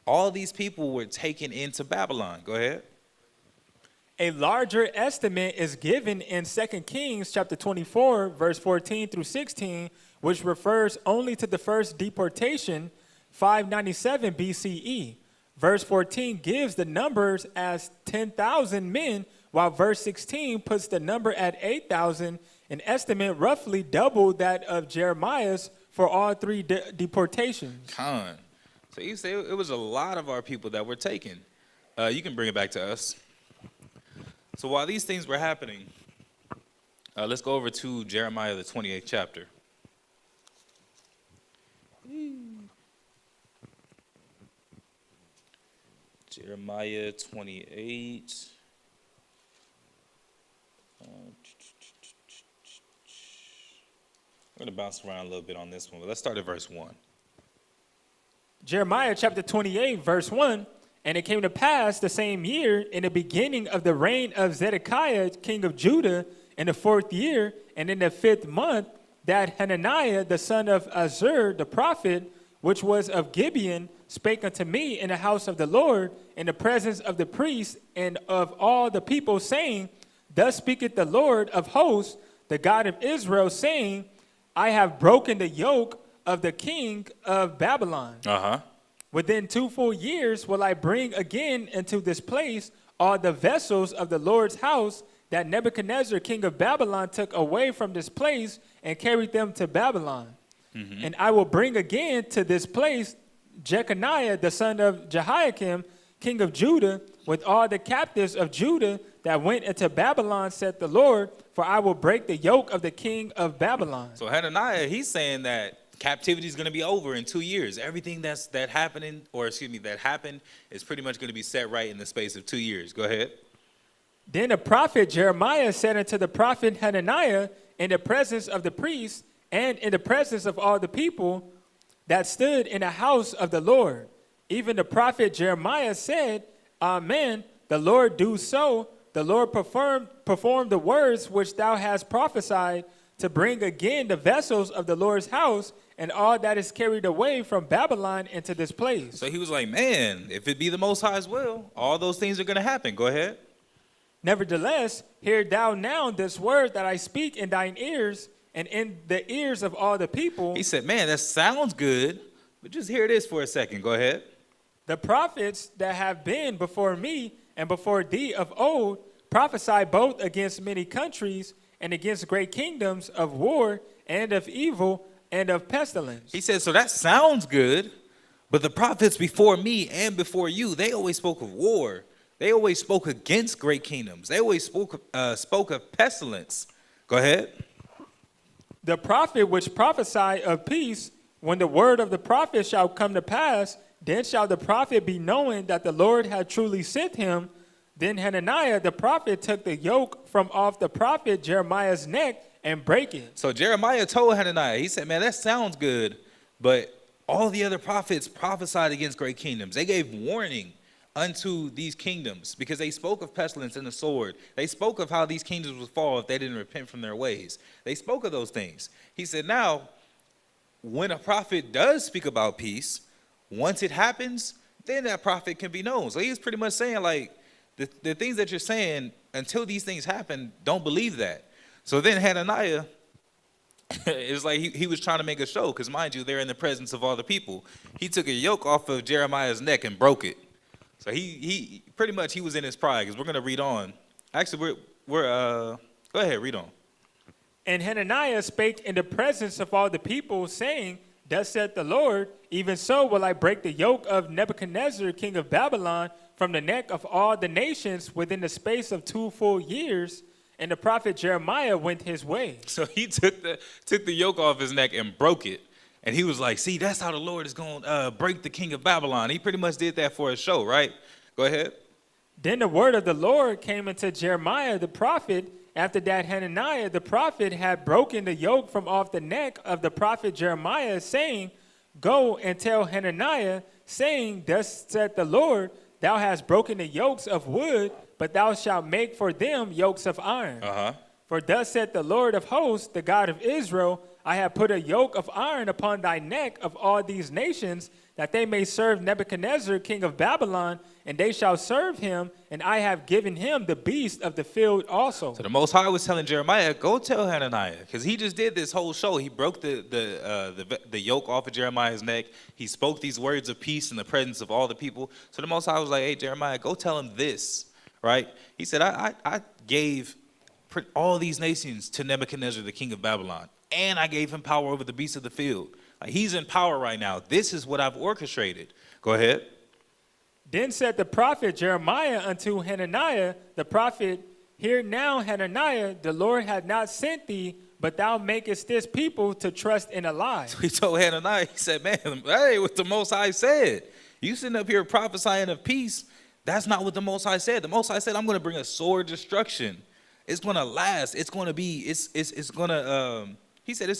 All these people were taken into Babylon. Go ahead. A larger estimate is given in 2 Kings chapter 24, verse 14 through 16, which refers only to the first deportation, 597 BCE. Verse 14 gives the numbers as 10,000 men, while verse 16 puts the number at 8,000, an estimate roughly double that of Jeremiah's for all 3 deportations. So you say it was a lot of our people that were taken. You can bring it back to us. So while these things were happening, let's go over to Jeremiah, the 28th chapter. Jeremiah 28. We're going to bounce around a little bit on this one, but let's start at verse 1. Jeremiah chapter 28, verse 1, and it came to pass the same year, in the beginning of the reign of Zedekiah, king of Judah, in the 4th year, and in the 5th month, that Hananiah, the son of Azur, the prophet, which was of Gibeon, spake unto me in the house of the Lord, in the presence of the priests and of all the people, saying, Thus speaketh the Lord of hosts, the God of Israel, saying, I have broken the yoke of the king of Babylon. Within 2 full years will I bring again into this place all the vessels of the Lord's house that Nebuchadnezzar, king of Babylon, took away from this place and carried them to Babylon. And I will bring again to this place Jeconiah, the son of Jehoiakim, king of Judah, with all the captives of Judah that went into Babylon, said the Lord, for I will break the yoke of the king of Babylon. So Hananiah, he's saying that captivity is going to be over in 2 years. Everything that happened is pretty much going to be set right in the space of 2 years. Go ahead. Then the prophet Jeremiah said unto the prophet Hananiah in the presence of the priests and in the presence of all the people that stood in the house of the Lord, even the prophet Jeremiah said, Amen, the Lord do so. The Lord perform the words which thou hast prophesied, to bring again the vessels of the Lord's house and all that is carried away from Babylon into this place. So he was like, man, if it be the Most High's will, all those things are going to happen. Go ahead. Nevertheless, hear thou now this word that I speak in thine ears and in the ears of all the people. He said, man, that sounds good, but just hear this for a second. Go ahead. The prophets that have been before me and before thee of old prophesy both against many countries and against great kingdoms of war and of evil and of pestilence. He said, so that sounds good, but the prophets before me and before you, they always spoke of war. They always spoke against great kingdoms. They always spoke of pestilence. Go ahead. The prophet which prophesy of peace, when the word of the prophet shall come to pass, then shall the prophet be knowing that the Lord had truly sent him. Then Hananiah the prophet took the yoke from off the prophet Jeremiah's neck and brake it. So Jeremiah told Hananiah, he said, man, that sounds good, but all the other prophets prophesied against great kingdoms. They gave warning unto these kingdoms because they spoke of pestilence and the sword. They spoke of how these kingdoms would fall if they didn't repent from their ways. They spoke of those things. He said, now, when a prophet does speak about peace, once it happens, then that prophet can be known. So he's pretty much saying, like, the things that you're saying, until these things happen, don't believe that. So then Hananiah, it's like he was trying to make a show, because mind you, they're in the presence of all the people. He took a yoke off of Jeremiah's neck and broke it. So he pretty much, he was in his pride, because we're going to read on. Actually, go ahead, read on. And Hananiah spake in the presence of all the people, saying, thus saith the Lord, even so will I break the yoke of Nebuchadnezzar, king of Babylon, from the neck of all the nations within the space of 2 full years. And the prophet Jeremiah went his way. So he took the yoke off his neck and broke it. And he was like, see, that's how the Lord is going to break the king of Babylon. He pretty much did that for a show, right? Go ahead. Then the word of the Lord came unto Jeremiah the prophet, after that Hananiah the prophet had broken the yoke from off the neck of the prophet Jeremiah, saying, go and tell Hananiah, saying, thus saith the Lord, thou hast broken the yokes of wood, but thou shalt make for them yokes of iron. For thus saith the Lord of hosts, the God of Israel, I have put a yoke of iron upon thy neck of all these nations, that they may serve Nebuchadnezzar, king of Babylon, and they shall serve him, and I have given him the beast of the field also. So the Most High was telling Jeremiah, go tell Hananiah, because he just did this whole show. He broke the yoke off of Jeremiah's neck. He spoke these words of peace in the presence of all the people. So the Most High was like, hey, Jeremiah, go tell him this, right? He said, I gave all these nations to Nebuchadnezzar, the king of Babylon, and I gave him power over the beasts of the field. Like, he's in power right now. This is what I've orchestrated. Go ahead. Then said the prophet Jeremiah unto Hananiah, the prophet, hear now, Hananiah, the Lord hath not sent thee, but thou makest this people to trust in a lie. So he told Hananiah, he said, man, hey, what the Most High said. You sitting up here prophesying of peace. That's not what the Most High said. The Most High said, I'm going to bring a sword destruction. It's going to last. It's going to be, he said it's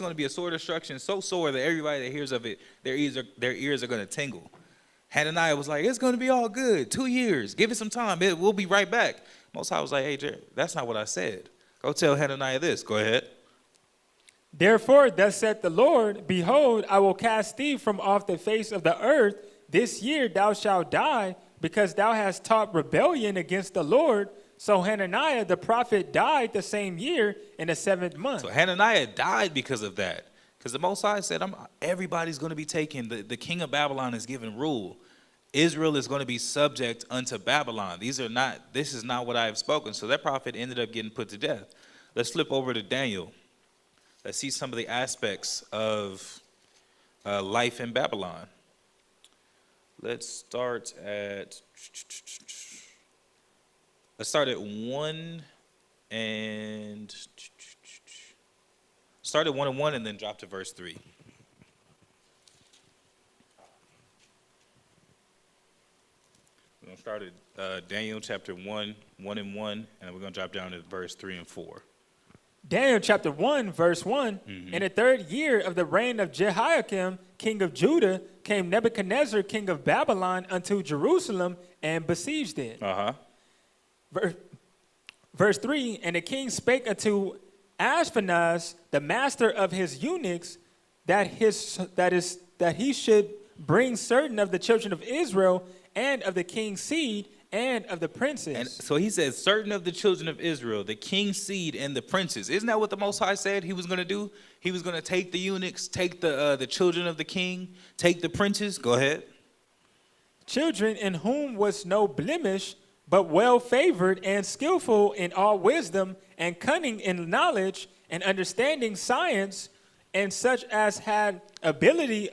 going to be a sword destruction so sore that everybody that hears of it, their ears are going to tingle. Hananiah was like, it's going to be all good. 2 years. Give it some time. We'll be right back. Most High was like, hey, Jerry, that's not what I said. Go tell Hananiah this. Go ahead. Therefore, thus saith the Lord, behold, I will cast thee from off the face of the earth. This year thou shalt die, because thou hast taught rebellion against the Lord. So Hananiah the prophet died the same year in the 7th month. So Hananiah died because of that. Because the Most High said, everybody's going to be taken. The king of Babylon is given rule. Israel is going to be subject unto Babylon. This is not what I have spoken. So that prophet ended up getting put to death. Let's flip over to Daniel. Let's see some of the aspects of life in Babylon. Let's start at 1 and start at 1 and 1 and then drop to verse 3. We're going to start at Daniel chapter 1, 1 and 1, and we're going to drop down to verse 3 and 4. Daniel chapter 1, verse 1. In the 3rd year of the reign of Jehoiakim, king of Judah, came Nebuchadnezzar, king of Babylon, unto Jerusalem and besieged it. Verse 3, and the king spake unto Ashpenaz, the master of his eunuchs, that he should bring certain of the children of Israel and of the king's seed and of the princes. And so he says, certain of the children of Israel, the king's seed and the princes. Isn't that what the Most High said he was going to do? He was going to take the eunuchs, take the children of the king, take the princes. Go ahead. Children in whom was no blemish, but well favored and skillful in all wisdom and cunning in knowledge and understanding science, and such as had ability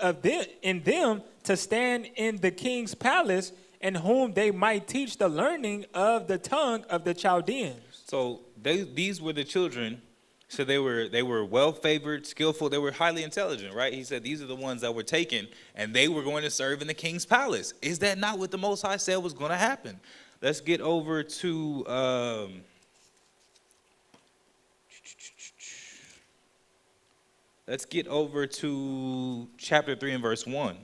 in them to stand in the king's palace, and whom they might teach the learning of the tongue of the Chaldeans. So these were the children. So they were well favored, skillful. They were highly intelligent, right? He said these are the ones that were taken, and they were going to serve in the king's palace. Is that not what the Most High said was going to happen? Let's get over to chapter 3 and verse 1.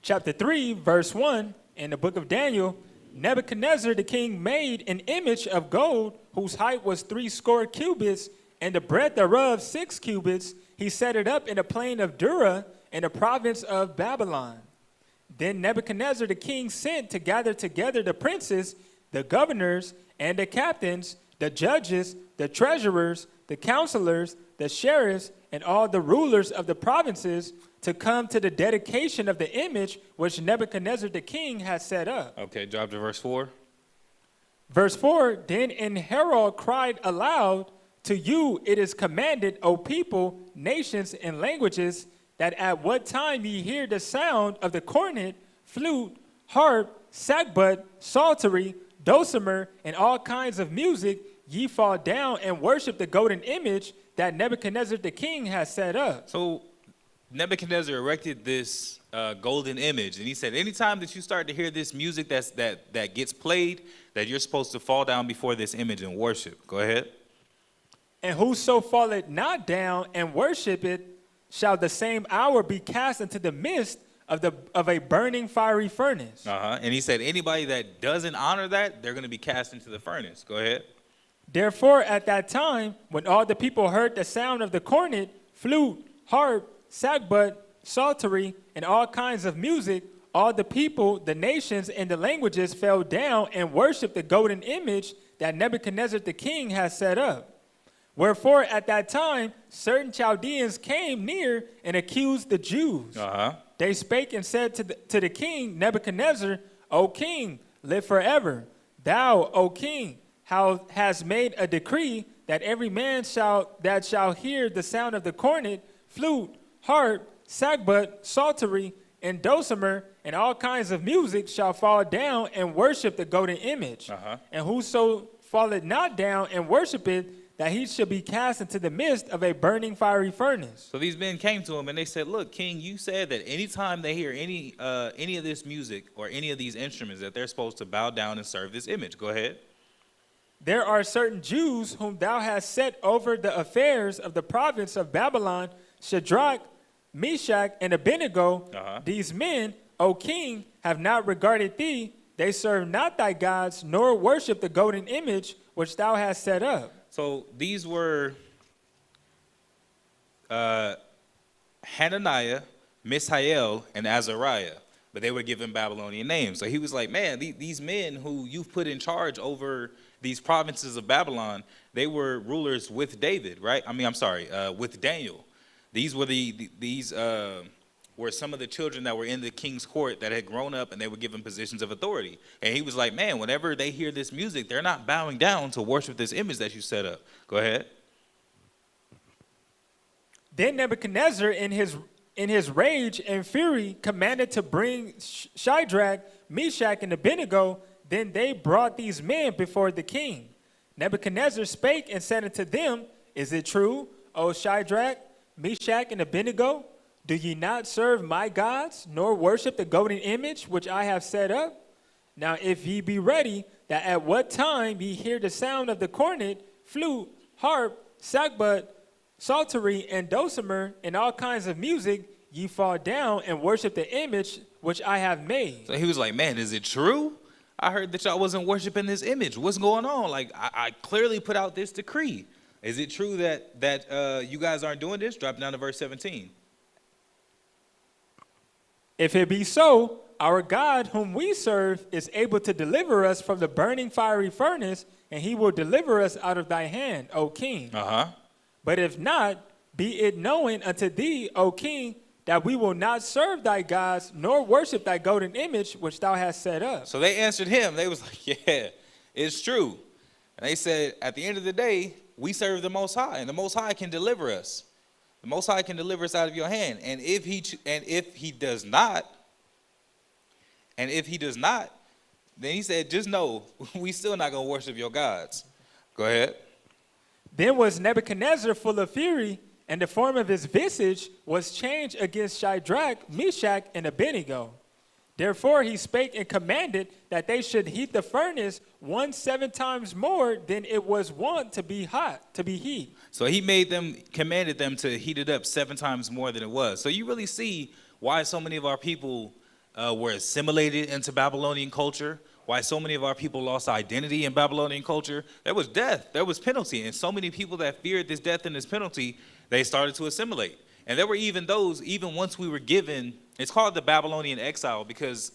Chapter 3, verse 1, in the book of Daniel, Nebuchadnezzar the king made an image of gold, whose height was 60 cubits, and the breadth thereof 6 cubits. He set it up in the plain of Dura, in the province of Babylon. Then Nebuchadnezzar the king sent to gather together the princes, the governors, and the captains, the judges, the treasurers, the counselors, the sheriffs, and all the rulers of the provinces to come to the dedication of the image which Nebuchadnezzar the king had set up. Okay, drop to verse 4. Verse 4, then an herald cried aloud, to you it is commanded, O people, nations, and languages, that at what time ye hear the sound of the cornet, flute, harp, sackbut, psaltery, dulcimer, and all kinds of music, ye fall down and worship the golden image that Nebuchadnezzar the king has set up. So Nebuchadnezzar erected this golden image, and he said, anytime that you start to hear this music that gets played, that you're supposed to fall down before this image and worship. Go ahead. And whoso falleth not down and worship it, shall the same hour be cast into the midst of a burning fiery furnace. And he said, anybody that doesn't honor that, they're going to be cast into the furnace. Go ahead. Therefore, at that time, when all the people heard the sound of the cornet, flute, harp, sackbut, psaltery, and all kinds of music, all the people, the nations, and the languages fell down and worshiped the golden image that Nebuchadnezzar the king has set up. Wherefore, at that time, certain Chaldeans came near and accused the Jews. They spake and said to the king Nebuchadnezzar, O king, live forever. Thou, O king, hast made a decree that every man that shall hear the sound of the cornet, flute, harp, sackbut, psaltery, and dulcimer, and all kinds of music shall fall down and worship the golden image. And whoso falleth not down and worship it, that he should be cast into the midst of a burning fiery furnace. So these men came to him and they said, look, king, you said that anytime they hear any of this music or any of these instruments that they're supposed to bow down and serve this image. Go ahead. There are certain Jews whom thou hast set over the affairs of the province of Babylon, Shadrach, Meshach, and Abednego. These men, O king, have not regarded thee. They serve not thy gods, nor worship the golden image which thou hast set up. So these were Hananiah, Mishael, and Azariah, but they were given Babylonian names. So he was like, man, these men who you've put in charge over these provinces of Babylon, they were rulers with David, right? I mean, I'm sorry, with Daniel. These were these were some of the children that were in the king's court that had grown up and they were given positions of authority. And he was like, man, whenever they hear this music, they're not bowing down to worship this image that you set up. Go ahead. Then Nebuchadnezzar, in his rage and fury, commanded to bring Shadrach, Meshach, and Abednego. Then they brought these men before the king. Nebuchadnezzar spake and said unto them, Is it true, O Shadrach, Meshach, and Abednego? Do ye not serve my gods, nor worship the golden image which I have set up? Now if ye be ready, that at what time ye hear the sound of the cornet, flute, harp, sackbut, psaltery, and dulcimer, and all kinds of music, ye fall down and worship the image which I have made. So he was like, man, is it true? I heard that y'all wasn't worshiping this image. What's going on? Like, I clearly put out this decree. Is it true that you guys aren't doing this? Drop down to verse 17. If it be so, our God whom we serve is able to deliver us from the burning fiery furnace, and he will deliver us out of thy hand, O king. But if not, be it known unto thee, O king, that we will not serve thy gods, nor worship thy golden image which thou hast set up. So they answered him. They was like, yeah, it's true. And they said, at the end of the day, we serve the Most High, and the Most High can deliver us. The Most High can deliver us out of your hand. And if he does not, then he said, just know, we still not going to worship your gods. Go ahead. Then was Nebuchadnezzar full of fury, and the form of his visage was changed against Shadrach, Meshach, and Abednego. Therefore he spake and commanded that they should heat the furnace 17 times more than it was wont to be heat. So he commanded them to heat it up 7 times more than it was. So you really see why so many of our people were assimilated into Babylonian culture, why so many of our people lost identity in Babylonian culture. There was death, there was penalty, and so many people that feared this death and this penalty, they started to assimilate. And there were even those, even once we were given, it's called the Babylonian exile, because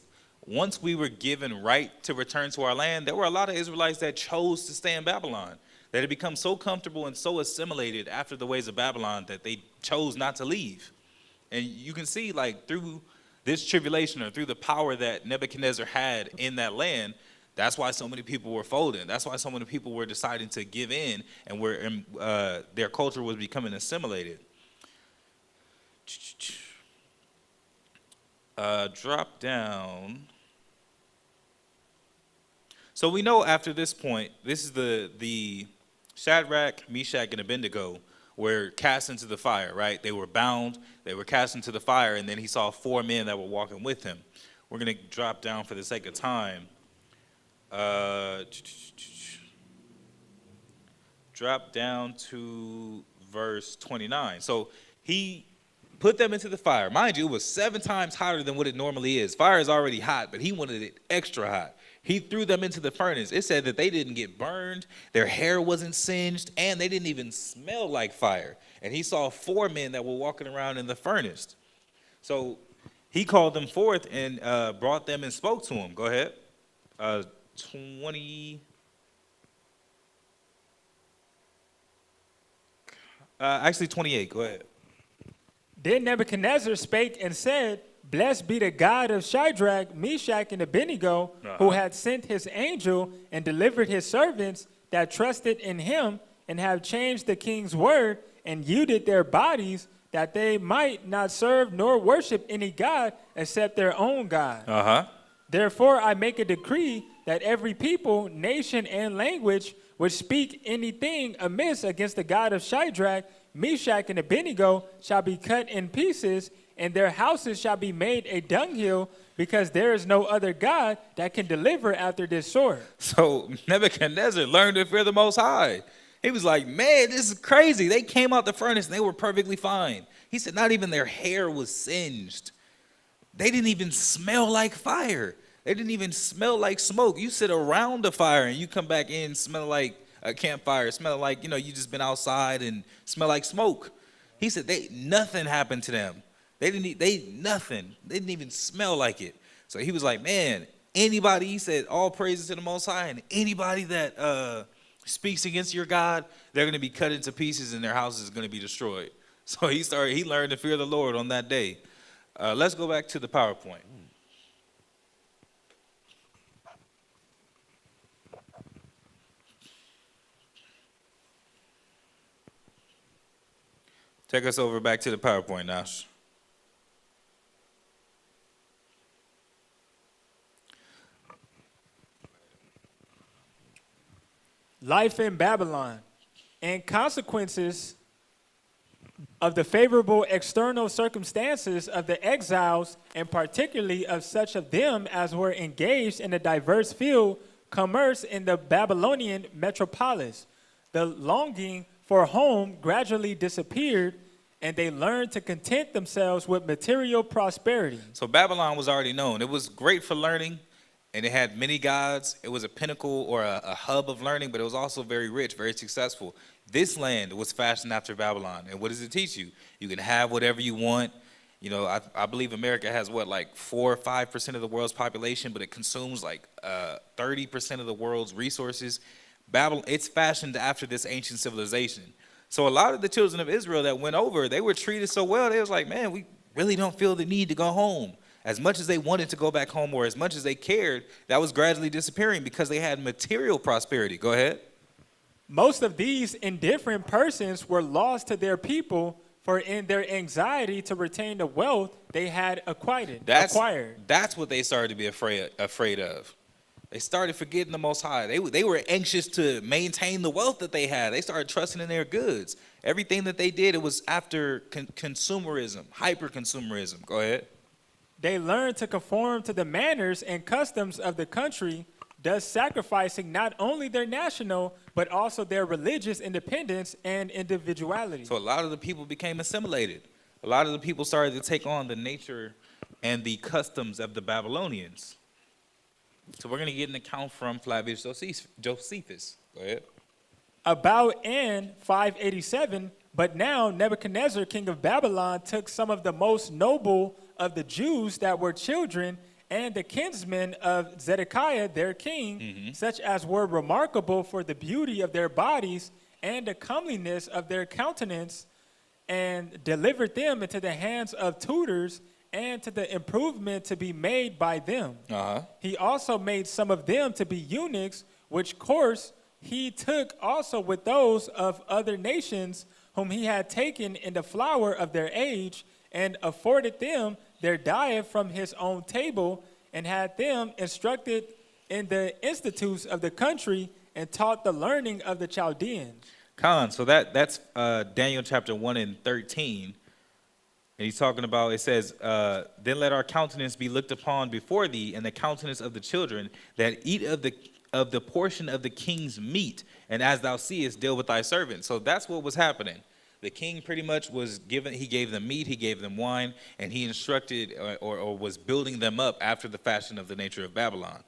once we were given right to return to our land, there were a lot of Israelites that chose to stay in Babylon, that had become so comfortable and so assimilated after the ways of Babylon that they chose not to leave. And you can see, like, through this tribulation or through the power that Nebuchadnezzar had in that land, that's why so many people were folding. That's why so many people were deciding to give in, and their culture was becoming assimilated. Drop down. So we know after this point, this is the Shadrach, Meshach, and Abednego were cast into the fire, right? They were bound, they were cast into the fire, and then he saw 4 men that were walking with him. We're going to drop down for the sake of time. Drop down to verse 29. So he put them into the fire. Mind you, it was 7 times hotter than what it normally is. Fire is already hot, but he wanted it extra hot. He threw them into the furnace. It said that they didn't get burned, their hair wasn't singed, and they didn't even smell like fire. And he saw 4 men that were walking around in the furnace. So he called them forth and brought them and spoke to them. Go ahead. 20. Actually, 28. Go ahead. Then Nebuchadnezzar spake and said, Blessed be the God of Shadrach, Meshach, and Abednego, who had sent his angel and delivered his servants that trusted in him, and have changed the king's word and yielded their bodies, that they might not serve nor worship any god except their own God. Therefore I make a decree that every people, nation, and language which speak anything amiss against the God of Shadrach, Meshach, and Abednego shall be cut in pieces, and their houses shall be made a dunghill, because there is no other God that can deliver after this sort. So Nebuchadnezzar learned to fear the Most High. He was like, man, this is crazy. They came out the furnace and they were perfectly fine. He said not even their hair was singed. They didn't even smell like fire. They didn't even smell like smoke. You sit around the fire and you come back in smelling like a campfire, smelling like, you just been outside and smell like smoke. He said nothing happened to them. Nothing. They didn't even smell like it. So he was like, man, anybody, he said, all praises to the Most High, and anybody that speaks against your God, they're going to be cut into pieces and their house is going to be destroyed. So he learned to fear the Lord on that day. Let's go back to the PowerPoint. Take us over back to the PowerPoint, Nash. Life in Babylon and consequences of the favorable external circumstances of the exiles, and particularly of such of them as were engaged in a diverse field commerce in the Babylonian metropolis. The longing for home gradually disappeared, and they learned to content themselves with material prosperity. So Babylon was already known. It was great for learning, and it had many gods. It was a pinnacle or a hub of learning, but it was also very rich, very successful. This land was fashioned after Babylon. And what does it teach you? You can have whatever you want. You know, I believe America has, like 4 or 5% of the world's population, but it consumes like 30% of the world's resources. Babylon, it's fashioned after this ancient civilization. So a lot of the children of Israel that went over, they were treated so well, they was like, man, we really don't feel the need to go home. As much as they wanted to go back home or as much as they cared, that was gradually disappearing because they had material prosperity. Go ahead. Most of these indifferent persons were lost to their people, for in their anxiety to retain the wealth they had acquired. That's what they started to be afraid of. They started forgetting the Most High. They were anxious to maintain the wealth that they had. They started trusting in their goods. Everything that they did, it was after consumerism, hyper-consumerism. Go ahead. They learned to conform to the manners and customs of the country, thus sacrificing not only their national, but also their religious independence and individuality. So a lot of the people became assimilated. A lot of the people started to take on the nature and the customs of the Babylonians. So we're going to get an account from Flavius Josephus. Go ahead. About in 587, but now Nebuchadnezzar, king of Babylon, took some of the most noble of the Jews that were children and the kinsmen of Zedekiah, their king, such as were remarkable for the beauty of their bodies and the comeliness of their countenance, and delivered them into the hands of tutors and to the improvement to be made by them. He also made some of them to be eunuchs, which course he took also with those of other nations whom he had taken in the flower of their age, and afforded them their diet from his own table, and had them instructed in the institutes of the country, and taught the learning of the Chaldeans. So that's Daniel chapter 1 and 13. And he's talking about, it says, then let our countenance be looked upon before thee, and the countenance of the children that eat of the portion of the king's meat, and as thou seest, deal with thy servants. So that's what was happening. The king pretty much he gave them meat, he gave them wine, and he instructed or was building them up after the fashion of the nature of Babylon.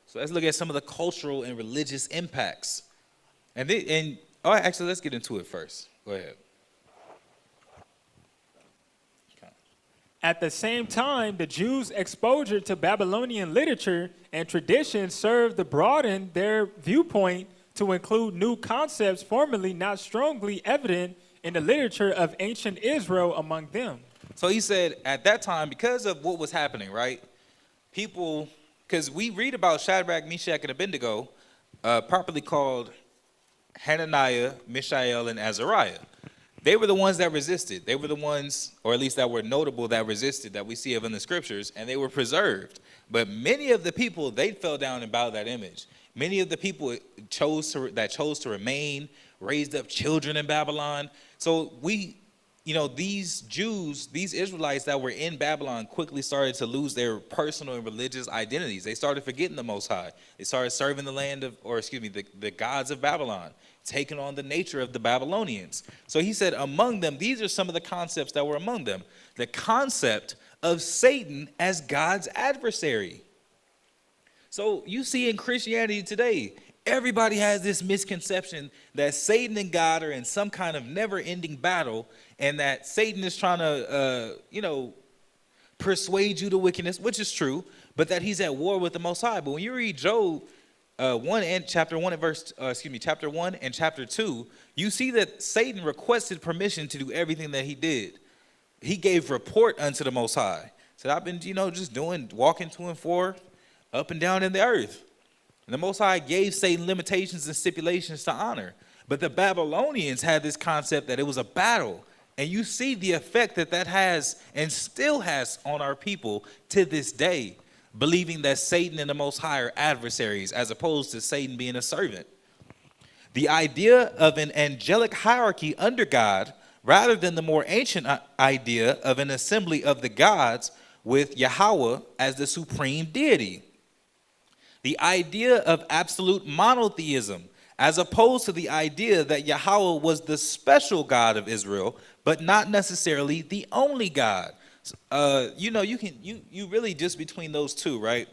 So let's look at some of the cultural and religious impacts. Actually, let's get into it first. Go ahead. At the same time, the Jews' exposure to Babylonian literature and tradition served to broaden their viewpoint to include new concepts formerly not strongly evident in the literature of ancient Israel among them. So he said at that time, because of what was happening, right? People, because we read about Shadrach, Meshach, and Abednego, properly called Hananiah, Mishael, and Azariah. They were the ones that resisted. They were the ones, or at least that were notable, that resisted, that we see of in the scriptures, and they were preserved. But many of the people, they fell down and bowed that image. Many of the people chose to remain, raised up children in Babylon. So these Jews, these Israelites that were in Babylon quickly started to lose their personal and religious identities. They started forgetting the Most High. They started serving the gods of Babylon, taking on the nature of the Babylonians. So he said among them, these are some of the concepts that were among them. The concept of Satan as God's adversary. So you see in Christianity today, everybody has this misconception that Satan and God are in some kind of never-ending battle, and that Satan is trying to, persuade you to wickedness, which is true, but that he's at war with the Most High. But when you read Job, chapter 1 and chapter 2, you see that Satan requested permission to do everything that he did. He gave report unto the Most High. Said, I've been, just walking to and forth, up and down in the earth. And the Most High gave Satan limitations and stipulations to honor. But the Babylonians had this concept that it was a battle. And you see the effect that has and still has on our people to this day, believing that Satan and the Most High are adversaries as opposed to Satan being a servant. The idea of an angelic hierarchy under God, rather than the more ancient idea of an assembly of the gods with Yahweh as the supreme deity. The idea of absolute monotheism, as opposed to the idea that Yahweh was the special God of Israel, but not necessarily the only God. You really just between those two, right?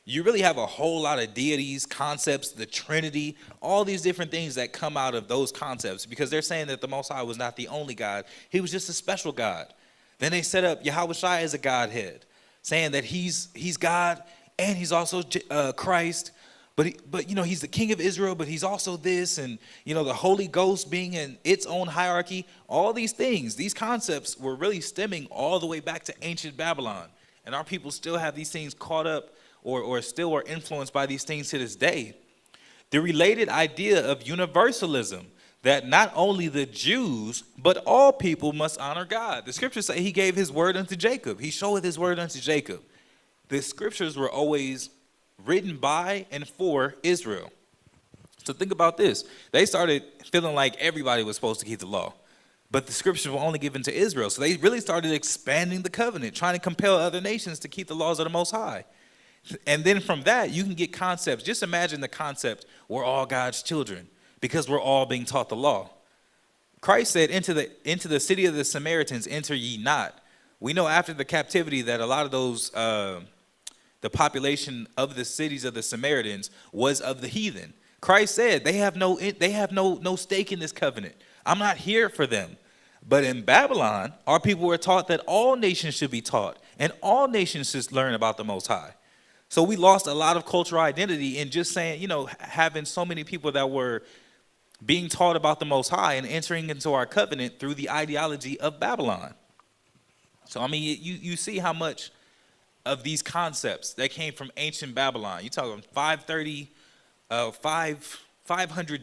You really have a whole lot of deities, concepts, the Trinity, all these different things that come out of those concepts, because they're saying that the Most High was not the only God. He was just a special God. Then they set up Yahweh Shai as a Godhead, saying that he's God and he's also Christ. But he's the king of Israel, but he's also this, and the Holy Ghost being in its own hierarchy. All these things, these concepts were really stemming all the way back to ancient Babylon. And our people still have these things caught up or still are influenced by these things to this day. The related idea of universalism, that not only the Jews, but all people must honor God. The scriptures say he gave his word unto Jacob. He showeth his word unto Jacob. The scriptures were always written by and for Israel. So think about this. They started feeling like everybody was supposed to keep the law, but the scriptures were only given to Israel. So they really started expanding the covenant, trying to compel other nations to keep the laws of the Most High. And then from that, you can get concepts. Just imagine the concept, we're all God's children because we're all being taught the law. Christ said, into the city of the Samaritans, enter ye not. We know after the captivity that a lot of those, the population of the cities of the Samaritans was of the heathen. Christ said they have no stake in this covenant. I'm not here for them. But in Babylon, our people were taught that all nations should be taught and all nations should learn about the Most High. So we lost a lot of cultural identity in just saying, having so many people that were being taught about the Most High and entering into our covenant through the ideology of Babylon. So, you see how much of these concepts that came from ancient Babylon. You're talking 500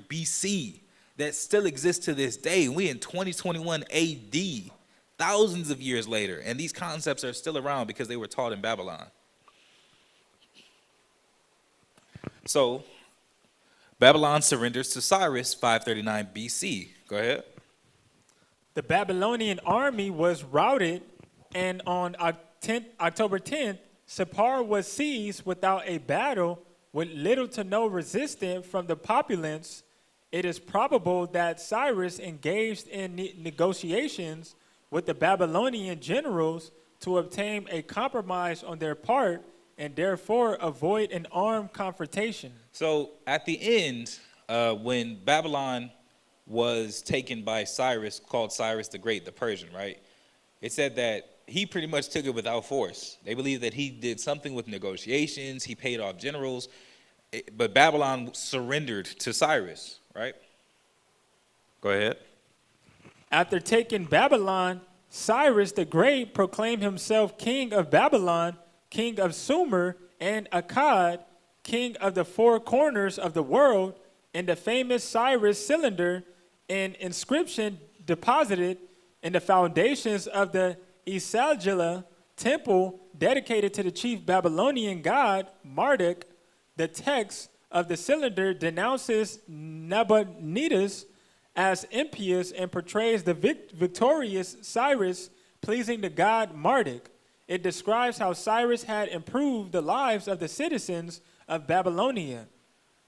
BC that still exists to this day. We in 2021 AD, thousands of years later, and these concepts are still around because they were taught in Babylon. So, Babylon surrenders to Cyrus, 539 BC. Go ahead. The Babylonian army was routed, and on October 10th, SHAMAR was seized without a battle, with little to no resistance from the populace. It is probable that Cyrus engaged in negotiations with the Babylonian generals to obtain a compromise on their part and therefore avoid an armed confrontation. So at the end, when Babylon was taken by Cyrus, called Cyrus the Great, the Persian, right? It said that he pretty much took it without force. They believe that he did something with negotiations, he paid off generals, but Babylon surrendered to Cyrus, right? Go ahead. After taking Babylon, Cyrus the Great proclaimed himself king of Babylon, king of Sumer and Akkad, king of the four corners of the world, and the famous Cyrus cylinder, an inscription deposited in the foundations of the Esagila temple dedicated to the chief Babylonian god Marduk. The text of the cylinder denounces Nabonidus as impious and portrays the victorious Cyrus pleasing the god Marduk. It describes how Cyrus had improved the lives of the citizens of Babylonia,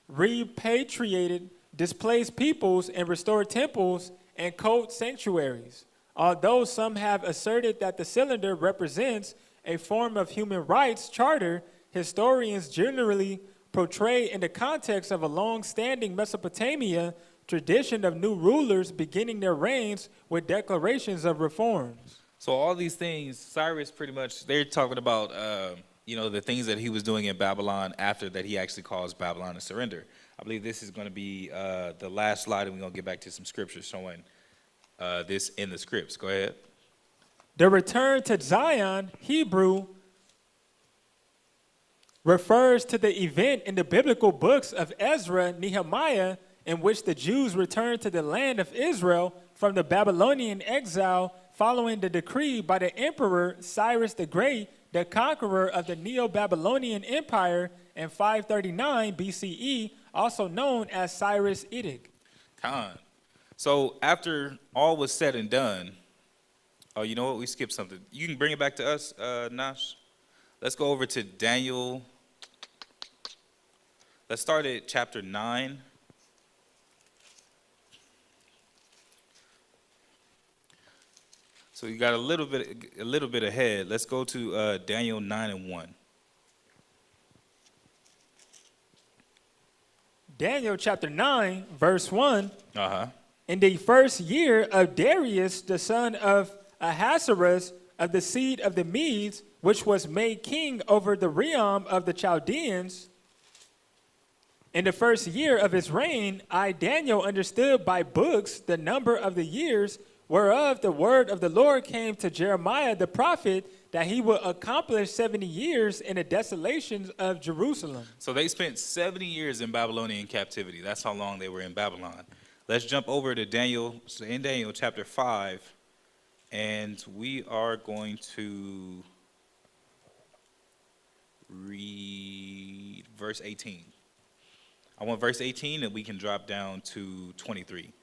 repatriated displaced peoples, and restored temples and cult sanctuaries. Although some have asserted that the cylinder represents a form of human rights charter, historians generally portray in the context of a long-standing Mesopotamia tradition of new rulers beginning their reigns with declarations of reforms. So all these things, Cyrus pretty much, they're talking about, the things that he was doing in Babylon after that he actually caused Babylon to surrender. I believe this is going to be the last slide, and we're going to get back to some scriptures showing this in the scripts. Go ahead. The return to Zion, Hebrew, refers to the event in the biblical books of Ezra, Nehemiah, in which the Jews returned to the land of Israel from the Babylonian exile following the decree by the emperor Cyrus the Great, the conqueror of the Neo-Babylonian Empire in 539 BCE, also known as Cyrus Edict. Khan. So after all was said and done, oh, you know what? We skipped something. You can bring it back to us, Nash. Let's go over to Daniel. Let's start at chapter 9. So you got a little bit ahead. Let's go to Daniel 9:1. Daniel chapter 9, verse 1. Uh-huh. In the first year of Darius, the son of Ahasuerus, of the seed of the Medes, which was made king over the realm of the Chaldeans, in the first year of his reign, I, Daniel, understood by books the number of the years whereof the word of the Lord came to Jeremiah the prophet, that he would accomplish 70 years in the desolations of Jerusalem. So they spent 70 years in Babylonian captivity. That's how long they were in Babylon. Let's jump over to Daniel, in Daniel chapter 5, and we are going to read verse 18. I want verse 18, and we can drop down to 23.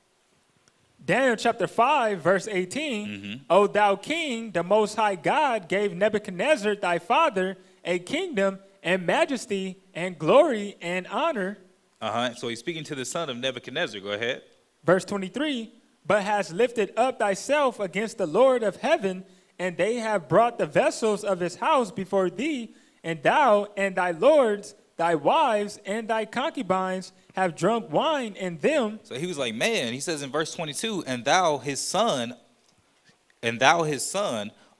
Daniel chapter 5, verse 18, O thou king, the Most High God gave Nebuchadnezzar thy father a kingdom and majesty and glory and honor. So he's speaking to the son of Nebuchadnezzar. Go ahead. Verse 23, but hast lifted up thyself against the Lord of heaven, and they have brought the vessels of his house before thee, and thou and thy lords, thy wives, and thy concubines have drunk wine in them. So he was like, man, he says in verse 22, and thou his son,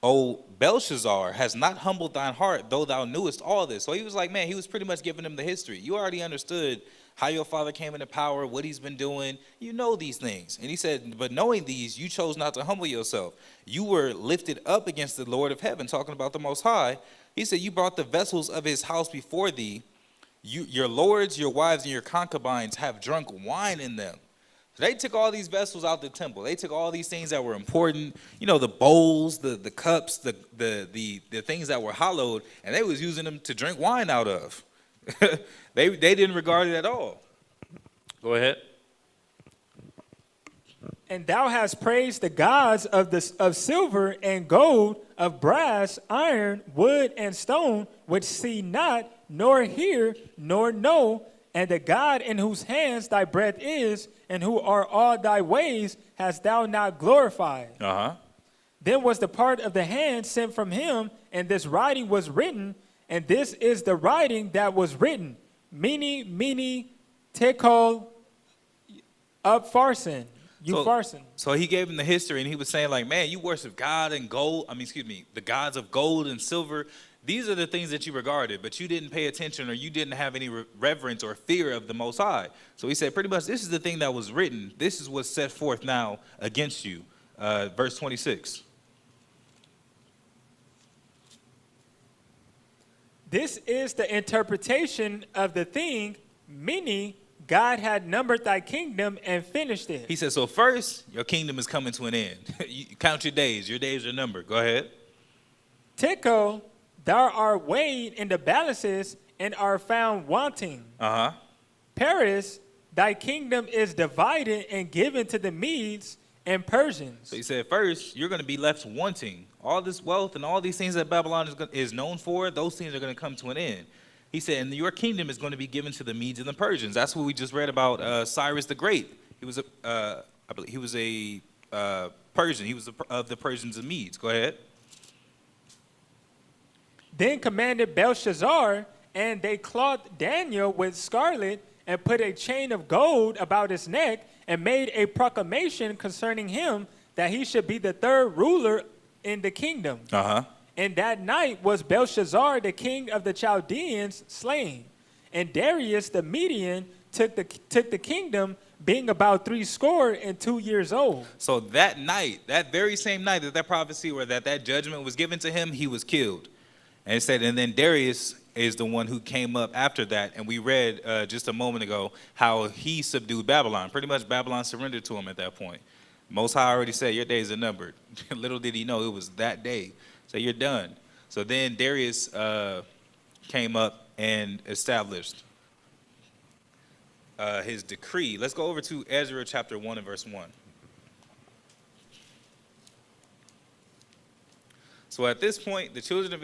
O Belshazzar, has not humbled thine heart, though thou knewest all this. So he was like, man, he was pretty much giving him the history. You already understood how your father came into power, what he's been doing. You know these things. And he said, but knowing these, you chose not to humble yourself. You were lifted up against the Lord of heaven, talking about the Most High. He said, you brought the vessels of his house before thee. Your lords, your wives, and your concubines have drunk wine in them. So they took all these vessels out the temple. They took all these things that were important, the bowls, the cups, the things that were hallowed, and they was using them to drink wine out of. They didn't regard it at all. Go ahead. And thou hast praised the gods of silver and gold, of brass, iron, wood, and stone, which see not, nor hear, nor know, and the God in whose hands thy breath is, and who are all thy ways, hast thou not glorified. Then was the part of the hand sent from him, and this writing was written, and this is the writing that was written. Mene, tekel, upharsin. So he gave him the history, and he was saying, like, man, you worship God and gold. The gods of gold and silver. These are the things that you regarded, but you didn't pay attention, or you didn't have any reverence or fear of the Most High. So he said, pretty much, this is the thing that was written. This is what's set forth now against you. Verse 26. This is the interpretation of the thing, meaning God had numbered thy kingdom and finished it. He said, so first, your kingdom is coming to an end. You count your days are numbered. Go ahead. Tekel, thou art weighed in the balances and are found wanting. Paris, thy kingdom is divided and given to the Medes and Persians. So he said, first, you're going to be left wanting. All this wealth and all these things that Babylon is known for, those things are going to come to an end. He said, and your kingdom is going to be given to the Medes and the Persians. That's what we just read about Cyrus the Great. He was I believe he was a Persian. He was of the Persians and Medes. Go ahead. Then commanded Belshazzar, and they clothed Daniel with scarlet and put a chain of gold about his neck and made a proclamation concerning him that he should be the third ruler in the kingdom. And that night was Belshazzar, the king of the Chaldeans, slain. And Darius the Median took the kingdom, being about 62 years old. So that night, that very same night that prophecy or that judgment was given to him, he was killed. And it said, and then Darius is the one who came up after that. And we read just a moment ago how he subdued Babylon. Pretty much Babylon surrendered to him at that point. Most High already said, your days are numbered. Little did he know it was that day. So you're done. So then Darius came up and established his decree. Let's go over to Ezra chapter 1 and verse 1. So at this point, the children of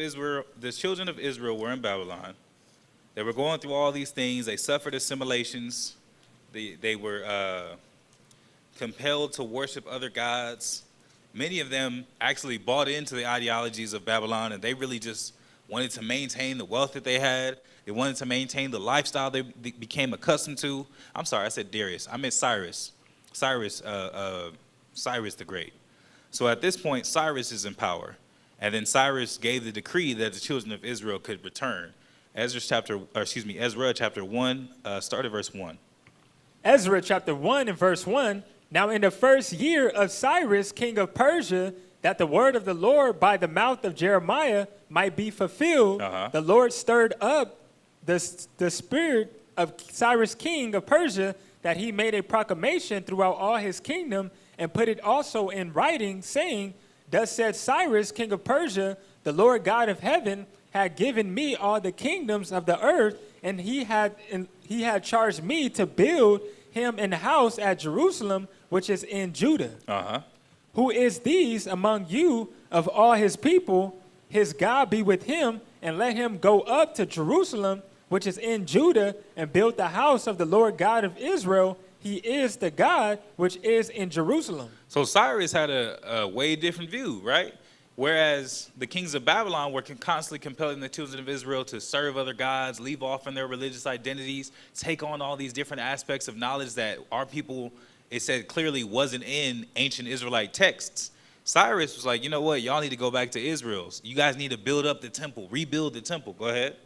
Israel were in Babylon. They were going through all these things. They suffered assimilations. They were compelled to worship other gods. Many of them actually bought into the ideologies of Babylon, and they really just wanted to maintain the wealth that they had. They wanted to maintain the lifestyle they became accustomed to. I'm sorry, I said Darius. I meant Cyrus. Cyrus the Great. So at this point, Cyrus is in power. And then Cyrus gave the decree that the children of Israel could return. Ezra chapter 1, start at verse 1. Ezra chapter 1 and verse 1. Now in the first year of Cyrus, king of Persia, that the word of the Lord by the mouth of Jeremiah might be fulfilled, the Lord stirred up the spirit of Cyrus, king of Persia, that he made a proclamation throughout all his kingdom, and put it also in writing, saying, Thus said Cyrus, king of Persia, the Lord God of heaven had given me all the kingdoms of the earth, and he had charged me to build him an house at Jerusalem, which is in Judah. Who is these among you of all his people? His God be with him, and let him go up to Jerusalem, which is in Judah, and build the house of the Lord God of Israel. He is the God which is in Jerusalem. So Cyrus had a way different view, right? Whereas the kings of Babylon were constantly compelling the children of Israel to serve other gods, leave off in their religious identities, take on all these different aspects of knowledge that our people, it said clearly, wasn't in ancient Israelite texts. Cyrus was like, you know what? Y'all need to go back to Israel's. You guys need to build up the temple, rebuild the temple. Go ahead.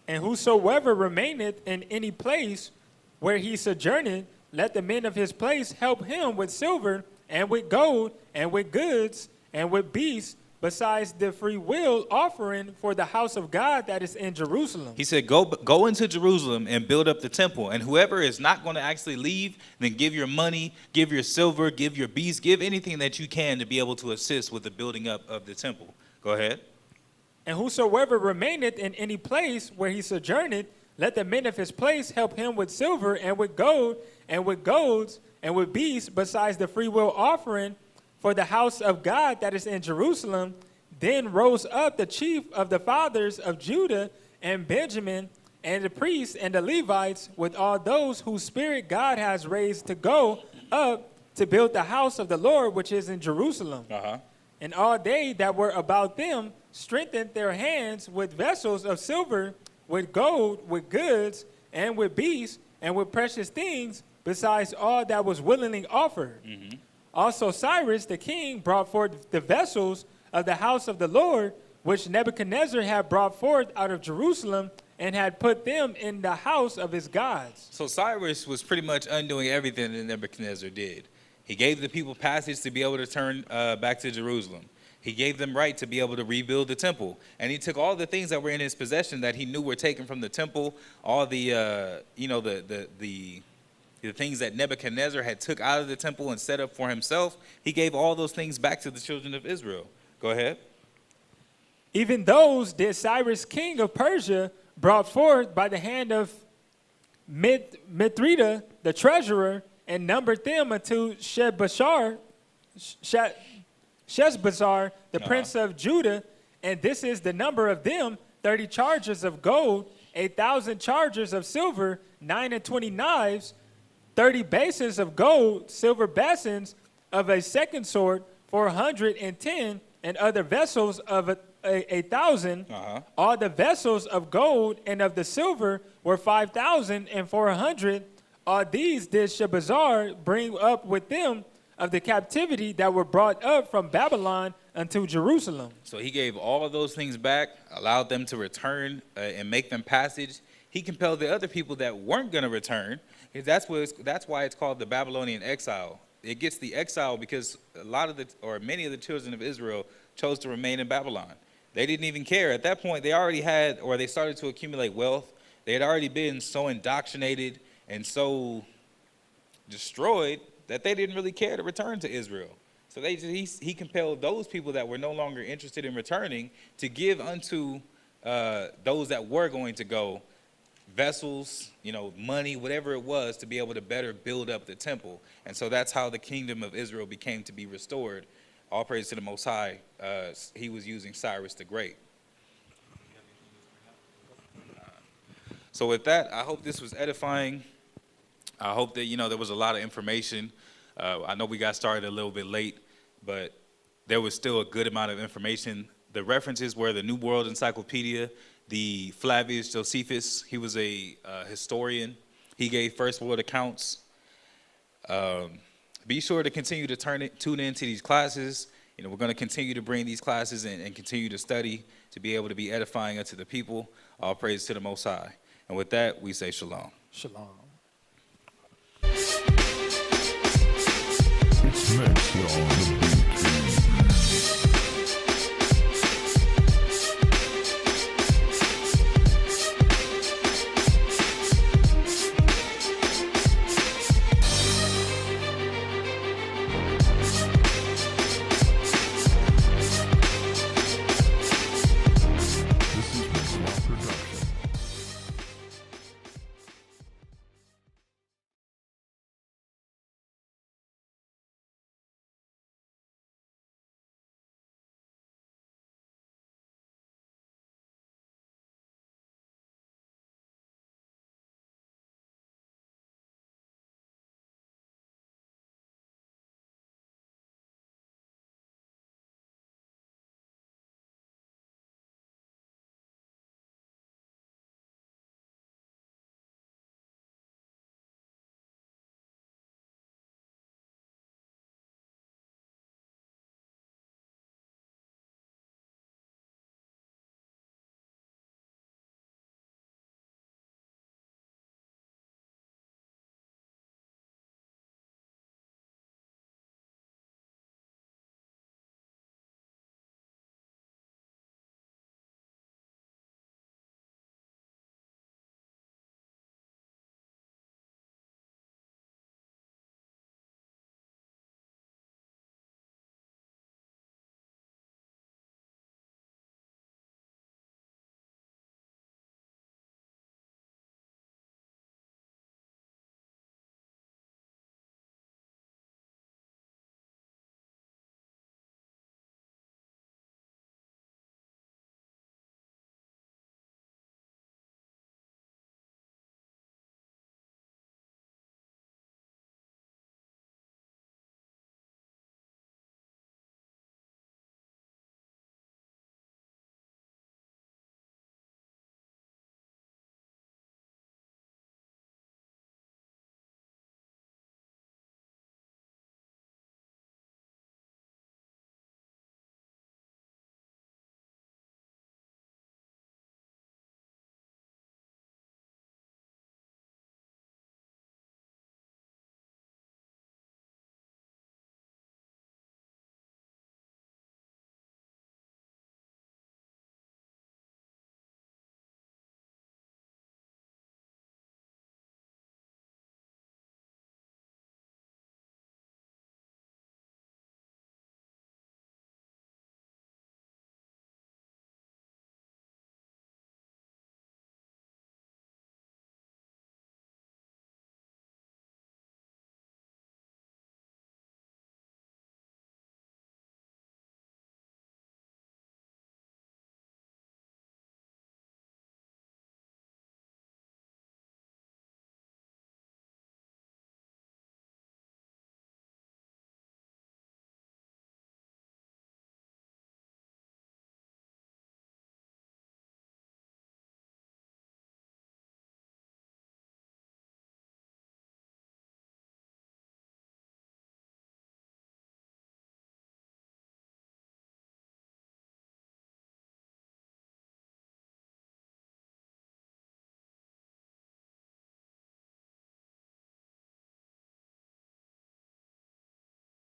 And whosoever remaineth in any place where he sojourneth, let the men of his place help him with silver and with gold and with goods and with beasts, besides the free will offering for the house of God that is in Jerusalem. He said, go into Jerusalem and build up the temple. And whoever is not going to actually leave, then give your money, give your silver, give your beasts, give anything that you can to be able to assist with the building up of the temple. Go ahead. And whosoever remaineth in any place where he sojourneth, let the men of his place help him with silver and with gold and with golds and with beasts, besides the free will offering for the house of God that is in Jerusalem. Then rose up the chief of the fathers of Judah and Benjamin and the priests and the Levites with all those whose spirit God has raised to go up to build the house of the Lord which is in Jerusalem. And all they that were about them strengthened their hands with vessels of silver, with gold, with goods, and with beasts, and with precious things, besides all that was willingly offered. Also Cyrus the king brought forth the vessels of the house of the Lord, which Nebuchadnezzar had brought forth out of Jerusalem, and had put them in the house of his gods. So Cyrus was pretty much undoing everything that Nebuchadnezzar did. He gave the people passage to be able to turn back to Jerusalem. He gave them right to be able to rebuild the temple. And he took all the things that were in his possession that he knew were taken from the temple, all the things that Nebuchadnezzar had took out of the temple and set up for himself. He gave all those things back to the children of Israel. Go ahead. Even those did Cyrus king of Persia brought forth by the hand of Mithridates the treasurer, and numbered them unto Sheshbazzar, the prince of Judah, and this is the number of them: 30 chargers of gold, 1,000 chargers of silver, 29 knives, 30 basins of gold, silver basins of a second sort, 410, and other vessels of 1,000. All the vessels of gold and of the silver were 5,400. All these did Sheshbazzar bring up with them of the captivity that were brought up from Babylon unto Jerusalem. So he gave all of those things back, allowed them to return and make them passage. He compelled the other people that weren't going to return. That's why it's called the Babylonian exile. It gets the exile because many of the children of Israel chose to remain in Babylon. They didn't even care. At that point, they already had, or they started to accumulate wealth. They had already been so indoctrinated and so destroyed that they didn't really care to return to Israel. So he compelled those people that were no longer interested in returning to give unto those that were going to go vessels, money, whatever it was, to be able to better build up the temple. And so that's how the kingdom of Israel became to be restored. All praise to the Most High. He was using Cyrus the Great. So with that, I hope this was edifying. I hope that, there was a lot of information. I know we got started a little bit late, but there was still a good amount of information. The references were the New World Encyclopedia, the Flavius Josephus. He was a historian. He gave first world accounts. Be sure to continue to tune into these classes. We're going to continue to bring these classes and continue to study to be able to be edifying unto the people. All praise to the Most High. And with that, we say shalom. Shalom. It's meant, y'all.